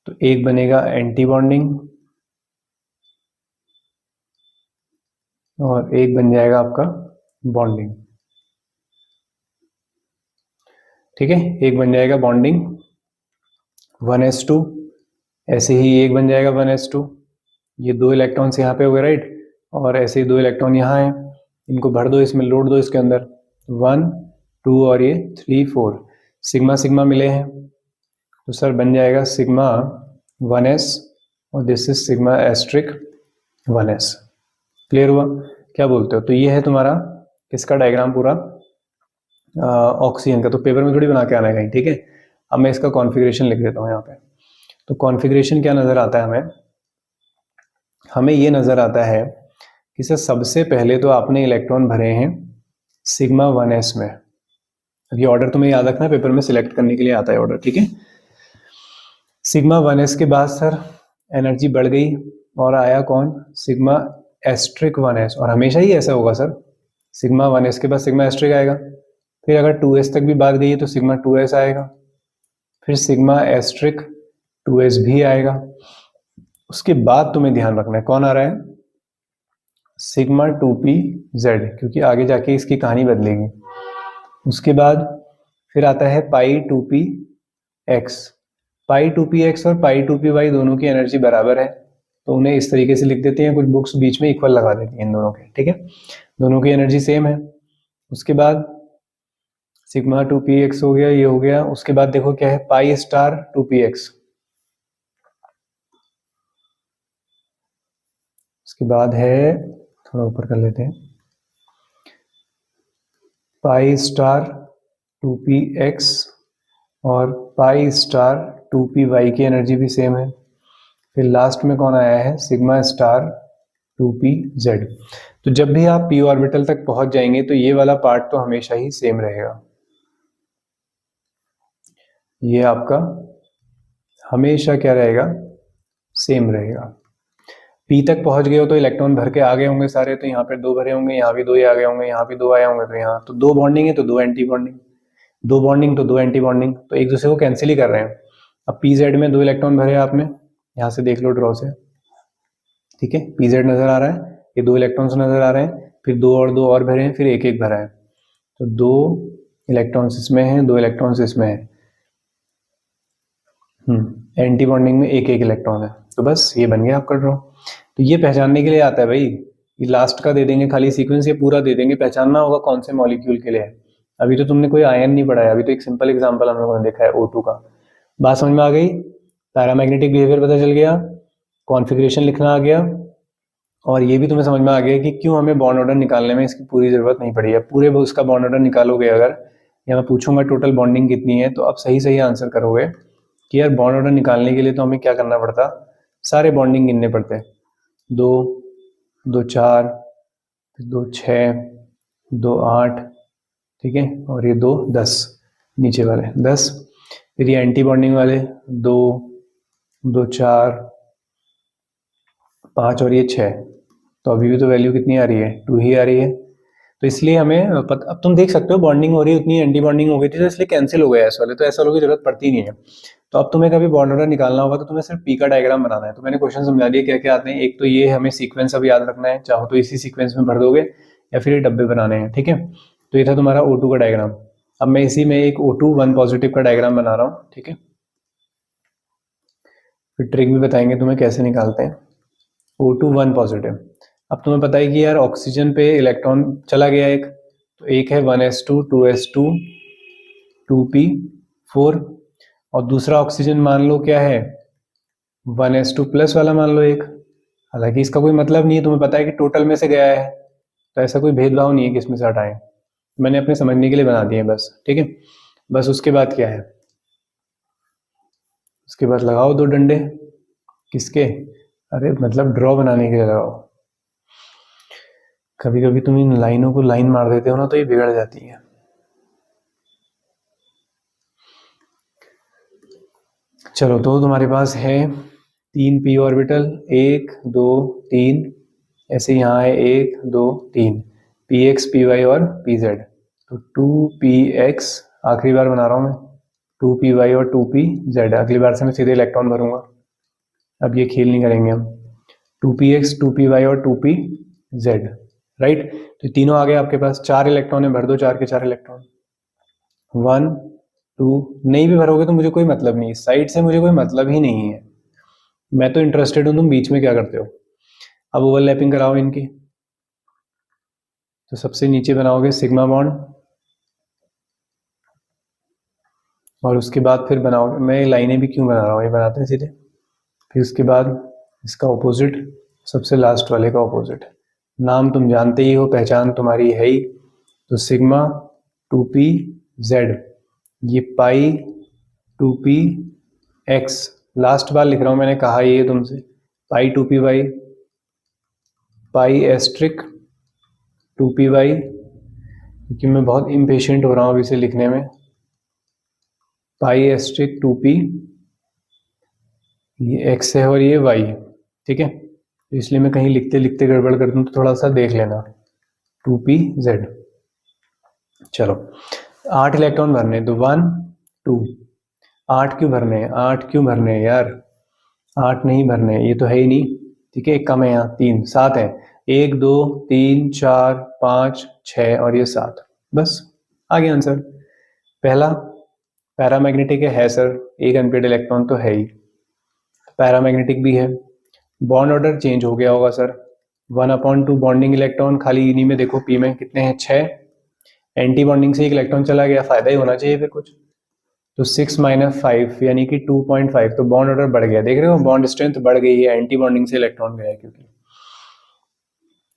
तो एक बनेगा एंटी बॉन्डिंग और एक बन जाएगा आपका बॉन्डिंग, ठीक है। एक बन जाएगा बॉन्डिंग 1s2, ऐसे ही एक बन जाएगा 1s2, ये 2 इलेक्ट्रॉन्स यहाँ पे हो गए, राइट, और ऐसे ही 2 इलेक्ट्रॉन यहाँ हैं, इनको भर दो इसमें, लोड दो इसके अंदर, 1 2 और ये 3 4, सिग्मा सिग्मा मिले हैं, तो सर बन जाएगा सिग्मा 1s और this is sigma asterisk 1s। Clear हुआ? क्या बोलते हो? तो ये है तुम्हारा इसका डायग्राम पूरा ऑक्सीजन का। तो पेपर में थोड़ी बना के आना है कहीं, ठीक है। अब मैं इसका कॉन्फ़िगरेशन लिख देता हूँ यहाँ पे। तो कॉन्फ़िगरेशन क्या नज़र आता है हमें? हमें ये नज़र आता है कि सर सबसे पहले तो आपने इलेक्ट्रॉन भरे हैं सिग्मा 1s में। अब ये ऑर्डर तुम्हें याद रखना है, पेपर में सिलेक्ट करने के लिए आता है ऑर्डर, ठीक है। सिग्मा 1s के बाद सर एनर्जी बढ़ गई और आया कौन? सिग्मा एस्ट्रिक 1s, और हमेशा ही ऐसा होगा सर, सिग्मा 1s के बाद सिग्मा एस्ट्रिक आएगा, फिर अगर 2s तक भी बात गई है तो सिग्मा 2s आएगा, फिर सिग्मा एस्ट्रिक 2s भी आएगा। उसके बाद तुम्हें ध्यान रखना है कौन आ रहा है? सिग्मा 2pz, क्योंकि आगे जाके इसकी कहानी बदलेगी। उसके बाद फिर आता है पाई 2px। पाई 2px और पाई 2py दोनों की एनर्जी बराबर है, तो उन्हें इस तरीके से लिख देते हैं, कुछ बुक्स बीच में इक्वल लगा देती हैं इन दोनों के, ठीक है। दोनों की एनर्जी सेम है। उसके बाद सिग्मा 2px हो गया, ये हो गया। उसके बाद देखो क्या है, पाई स्टार 2px। उसके बाद है, थोड़ा ऊपर कर लेते हैं, पाई स्टार 2px और पाई स्टार 2py की एनर्जी भी सेम है। फिर लास्ट में कौन आया है? Sigma star 2pz। तो जब भी आप p ऑर्बिटल तक पहुंच जाएंगे तो ये वाला पार्ट तो हमेशा ही सेम रहेगा, ये आपका हमेशा क्या रहेगा? सेम रहेगा। p तक पहुंच गए हो तो इलेक्ट्रॉन भर के आ गए होंगे सारे, तो यहाँ पे 2 भरे होंगे, यहाँ भी 2 ही आ गए होंगे, यहाँ भी 2 आए होंगे, तो यहाँ तो 2 बॉन्डिंग है तो 2 एंटी बॉन्डिंग, 2 बॉन्डिंग तो 2 एंटी बॉन्डिंग, तो एक दूसरे को कैंसिल ही कर रहे हैं। अब pz में 2 इलेक्ट्रॉन भरे आपने, यहाँ से देख लो ड्रॉ से, ठीक है। pz नजर आ रहा है, ये 2 इलेक्ट्रॉन्स नजर आ रहे हैं, फिर 2 और भरे हैं, फिर एक एक भरा है, तो 2 इलेक्ट्रॉन्स इसमें हैं, 2 इलेक्ट्रॉन्स इसमें हैं। एंटी बॉन्डिंग में एक एक इलेक्ट्रॉन है, तो बस ये बन गया आपका ड्रॉ। तो ये पहचानने के लिए आता है भाई, ये लास्ट का दे देंगे खाली सीक्वेंस, ये पूरा दे देंगे, पहचानना होगा कौन से मॉलिक्यूल के लिए है। अभी तो तुमने कोई आयन नहीं पढ़ा है, अभी तो एक सिंपल एग्जांपल हम लोगों ने देखा है O2 का। बात समझ में आ गई? पैरामैग्नेटिक बिहेवियर पता चल गया, कॉन्फ़िगरेशन लिखना आ गया, और ये भी तुम्हें समझ में आ गया कि क्यों हमें बॉन्ड ऑर्डर निकालने में इसकी पूरी ज़रूरत नहीं पड़ी है। पूरे उसका बॉन्ड ऑर्डर निकालोगे अगर, या मैं पूछूंगा टोटल बॉन्डिंग कितनी है, तो आप सही सही आंसर करोगे कि यार बॉन्ड ऑर्डर निकालने के लिए तो हमें क्या करना पड़ता, सारे बॉन्डिंग गिनने पड़ते, 2 2 4 2 6 2 8, ठीक है, और ये 2 10, नीचे वाले 10, फिर ये एंटी बॉन्डिंग वाले 2 2 4 5 और ये 6, तो अभी भी तो वैल्यू कितनी आ रही है? 2 ही आ रही है। तो इसलिए हमें अब तुम देख सकते हो बॉन्डिंग हो रही है उतनी, एंटी बॉन्डिंग हो गई थी, तो इसलिए कैंसिल हो गया एस वाले, तो एस वालों की जरूरत पड़ती नहीं है। तो अब तुम्हें कभी बॉन्ड ऑर्डर निकालना होगा तो तुम्हें सिर्फ पी का डायग्राम बनाना है। तो मैंने क्वेश्चन समझा दिया क्या क्या आते हैं। एक तो ये हमें सीक्वेंस अब याद रखना है, चाहो तो इसी सीक्वेंस में भर दोगे या फिर ये डब्बे बनाने हैं, ठीक है। तो ये था तुम्हारा O2 का डायग्राम। अब मैं इसी में एक O2 1 पॉजिटिव का डायग्राम बना रहा हूँ, ठीक है। फिर ट्रिक भी बताएंगे तुम्हें कैसे निकालते हैं O2 1 पॉजिटिव। अब तुम्हें पता है कि यार ऑक्सीजन पे इलेक्ट्रॉन चला गया एक, तो एक है 1s2 2s2 2p4, और दूसरा ऑक्सीजन मान लो क्या है 1s2 प्लस वाला मान लो एक। हालांकि इसका कोई मतलब नहीं है, तुम्हें पता है कि टोटल में से गया है, तो ऐसा कोई भेदभाव नहीं है कि इसमें से हटाएं, मैंने अपने समझने के लिए बना दिए बस, ठीक है। बस उसके बाद क्या है, उसके बाद लगाओ 2 डंडे, किसके? अरे मतलब ड्रॉ बनाने के लिए लगाओ। कभी कभी तुम इन लाइनों को लाइन मार देते हो ना तो ये बिगड़ जाती है। चलो तो तुम्हारे पास है 3p ऑर्बिटल, 1 2 3, ऐसे यहाँ है 1 2 3, px py और pz। तो 2px आखिरी बार बना रहा हूँ मैं, 2py और 2pz। अगली बार से मैं सीधे इलेक्ट्रॉन भरूंगा, अब ये खेल नहीं करेंगे हम। 2px 2py और 2pz, राइट। तो तीनों आ गए आपके पास, 4 इलेक्ट्रॉन है, भर दो 4 के 4 इलेक्ट्रॉन। 1 2, नहीं भी भरोगे तो मुझे कोई मतलब नहीं, साइड से मुझे कोई मतलब ही नहीं है, मैं तो इंटरेस्टेड हूं तुम बीच में क्या करते हो। अब ओवरलैपिंग कराओ इनकी। तो सबसे नीचे बनाओगे सिग्मा बॉन्ड, और उसके बाद फिर बनाओगे, मैं लाइनें भी क्यों बना रहा हूँ, ये बनाते हैं सीधे। फिर उसके बाद इसका ऑपोजिट, सबसे लास्ट वाले का ऑपोजिट। नाम तुम जानते ही हो, पहचान तुम्हारी है ही। तो सिग्मा 2p/z, ये पाई 2p/x। लास्ट बार लिख रहा हूं, मैंने कहा ये तुमसे, पाई 2p/y, पाई एस्ट्रिक 2p/y, क्योंकि मैं बहुत इम्पेशेंट हो रहा हूँ अभी से लिखने में। पाई एस्ट्रिक 2p, ये x है और ये y, ठीक है। तो इसलिए मैं कहीं लिखते लिखते गड़बड़ कर दूं तो थोड़ा सा देख लेना। 2pz। चलो 8 इलेक्ट्रॉन भरने, तो 1 2, 8 क्यों भरने हैं, 8 क्यों भरने हैं यार, 8 नहीं भरने हैं, ये तो है ही नहीं, ठीक है। एक कम है यहाँ, 3 7 है, 1 2 3 4 5 6 और ये 7, बस आ गया आंसर। पहला पैरामैग्नेटिक है सर, एक अनपेड इलेक्ट्रॉन तो है ही, पैरामैग्नेटिक भी है। बॉन्ड ऑर्डर चेंज हो गया होगा सर, 1/2 बॉन्डिंग इलेक्ट्रॉन, खाली इन्हीं में देखो पी में कितने हैं, 6। एंटी बॉन्डिंग से एक इलेक्ट्रॉन चला गया, फायदा ही होना चाहिए फिर कुछ। तो 6 - 5 यानी कि 2.5, तो बॉन्ड ऑर्डर बढ़ गया, देख रहे हो बॉन्ड स्ट्रेंथ बढ़ गई है, एंटी बॉन्डिंग से इलेक्ट्रॉन गया है। क्योंकि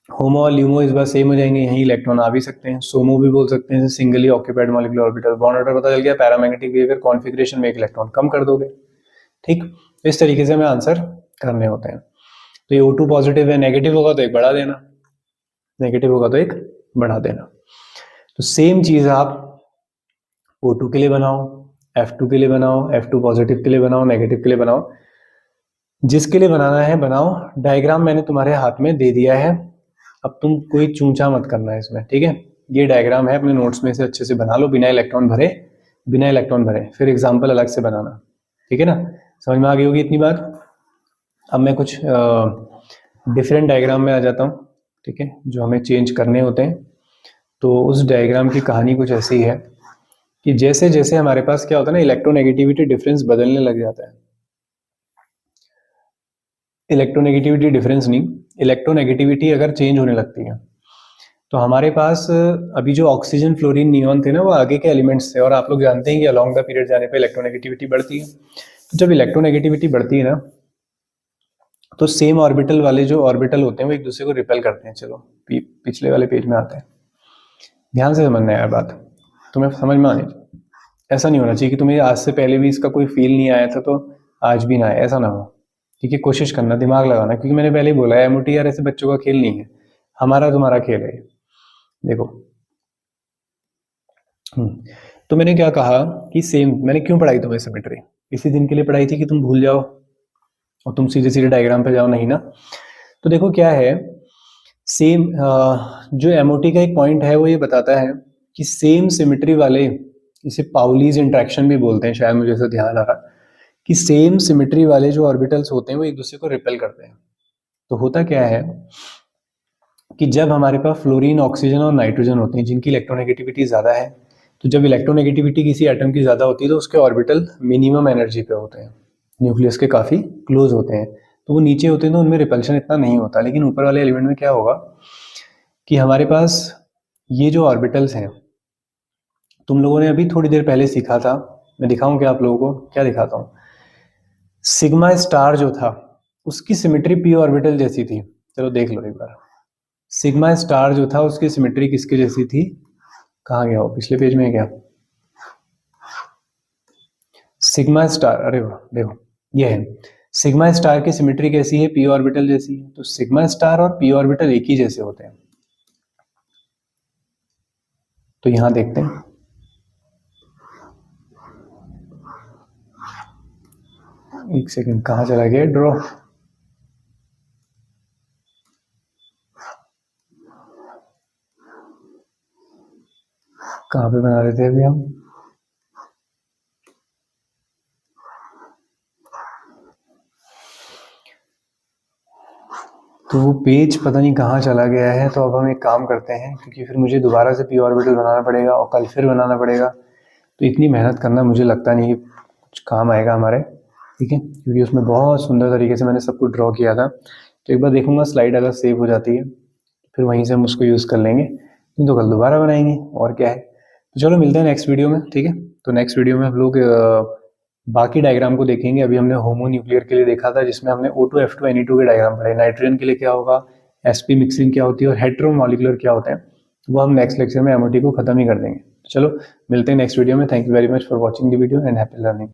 होमो और ल्यूमो इस बार सेम हो जाएंगे, यही इलेक्ट्रॉन आ भी सकते हैं। सोमो भी बोल सकते हैं, singly occupied molecular orbital. Bond order पता चल गया, पैरामैग्नेटिक बिहेवियर, कॉन्फिगरेशन में एक इलेक्ट्रॉन कम कर दोगे, ठीक। इस तरीके से हमें आंसर करने होते हैं। तो ये O2 पॉजिटिव है, नेगेटिव होगा तो एक बढ़ा देना, नेगेटिव होगा तो एक बढ़ा देना। तो सेम चीज आप O2 के लिए बनाओ, F2 के लिए बनाओ, F2 पॉजिटिव के लिए बनाओ, नेगेटिव के लिए बनाओ, जिसके लिए बनाना है बनाओ। डायग्राम मैंने तुम्हारे हाथ में दे दिया है, अब तुम कोई चूंचा मत करना है इसमें, ठीक है। ये डायग्राम है, अपने नोट्स में से अच्छे से बना लो, बिना इलेक्ट्रॉन भरे, बिना इलेक्ट्रॉन भरे, फिर एग्जाम्पल अलग से बनाना, ठीक है ना। समझ में आ गई होगी इतनी बात। अब मैं कुछ डिफरेंट डायग्राम में आ जाता हूँ, ठीक है, जो हमें चेंज करने होते हैं। तो उस डायग्राम की कहानी कुछ ऐसी है कि जैसे जैसे हमारे पास क्या होता है ना, इलेक्ट्रोनेगेटिविटी डिफरेंस बदलने लग जाता है। इलेक्ट्रोनेगेटिविटी डिफरेंस नहीं, इलेक्ट्रोनेगेटिविटी अगर चेंज होने लगती है तो हमारे पास अभी जो ऑक्सीजन फ्लोरीन नियॉन थे ना, वो आगे के एलिमेंट्स थे, और आप लोग जानते हैं कि अलोंग द पीरियड जाने पे इलेक्ट्रोनेगेटिविटी बढ़ती है। तो जब इलेक्ट्रोनेगेटिविटी बढ़ती है ना, तो सेम ऑर्बिटल वाले जो ऑर्बिटल होते हैं वो एक दूसरे को रिपेल करते हैं। चलो पिछले वाले पेज में आते हैं, ध्यान से समझना है यार बात, तुम्हें समझ में आनी चाहिए। ऐसा नहीं होना चाहिए कि तुम्हें आज से पहले भी इसका कोई फील नहीं आया था तो आज भी ना आए, ऐसा ना हो, ठीक है। कोशिश करना, दिमाग लगाना, क्योंकि मैंने पहले ही बोला है एमओटी यार ऐसे बच्चों का खेल नहीं है, हमारा तुम्हारा खेल है। देखो तो मैंने क्या कहा कि सेम, मैंने क्यों पढ़ाई तुम्हें सिमेट्री, इसी दिन के लिए पढ़ाई थी कि तुम भूल जाओ और तुम सीधे सीधे डायग्राम पे जाओ, नहीं ना। तो देखो क्या है, सेम जो एमओटी का एक पॉइंट है वो ये बताता है कि सेम सिमेट्री वाले, इसे पाउलीज इंट्रैक्शन भी बोलते हैं शायद, मुझे ऐसा ध्यान आ रहा, कि सेम सिमेट्री वाले जो ऑर्बिटल्स होते हैं वो एक दूसरे को रिपेल करते हैं। तो होता क्या है कि जब हमारे पास फ्लोरीन, ऑक्सीजन और नाइट्रोजन होते हैं जिनकी इलेक्ट्रोनेगेटिविटी ज़्यादा है, तो जब इलेक्ट्रोनेगेटिविटी किसी एटम की ज़्यादा होती है तो उसके ऑर्बिटल मिनिमम एनर्जी पे होते हैं, न्यूक्लियस के काफ़ी क्लोज होते हैं, तो वो नीचे होते हैं तो उनमें रिपल्शन इतना नहीं होता। लेकिन ऊपर वाले एलिमेंट में क्या होगा कि हमारे पास ये जो ऑर्बिटल्स हैं, तुम लोगों ने अभी थोड़ी देर पहले सीखा था, मैं दिखाऊं क्या आप लोगों को, क्या दिखाता हूँ। सिग्मा स्टार जो था उसकी सिमेट्री पी ऑर्बिटल जैसी थी, चलो देख लो एक बार। सिग्मा स्टार जो था उसकी सिमेट्री किसके जैसी थी, कहाँ गया हो, पिछले पेज में है क्या। सिग्मा स्टार, अरे वाह देखो ये है सिग्मा स्टार की सिमेट्री कैसी है, पी ऑर्बिटल जैसी है। तो सिग्मा स्टार और पी ऑर्बिटल एक ही जैसे होते हैं। तो यहां देखते हैं, एक सेकंड, कहां चला गया ड्रॉ। कहां पे बना रहे थे अभी हम, तो वो पेज पता नहीं कहाँ चला गया है। तो अब हम एक काम करते हैं, क्योंकि फिर मुझे दोबारा से पी ऑर्बिटल बनाना पड़ेगा और कल फिर बनाना पड़ेगा, तो इतनी मेहनत करना मुझे लगता नहीं कि कुछ काम आएगा हमारे, ठीक है, क्योंकि उसमें बहुत सुंदर तरीके से मैंने सब कुछ ड्रॉ किया था। तो एक बार देखूंगा स्लाइड अगर सेव हो जाती है फिर वहीं से हम उसको यूज़ कर लेंगे, नहीं तो कल दोबारा बनाएंगे और क्या है। तो चलो मिलते हैं नेक्स्ट वीडियो में, ठीक है। तो नेक्स्ट वीडियो में हम लोग बाकी डायग्राम को देखेंगे। अभी हमने होमो न्यूक्लियर के लिए देखा था, जिसमें हमने O2 F2 Ne2 के डायग्राम पढ़े। नाइट्रोजन के लिए क्या होगा, sp मिक्सिंग क्या होती है और हेटेरोमॉलिक्यूलर क्या होते हैं, वो हम नेक्स्ट लेक्चर में MOT को खत्म ही कर देंगे। चलो मिलते हैं नेक्स्ट वीडियो में। Thank you very much for watching the video and happy learning.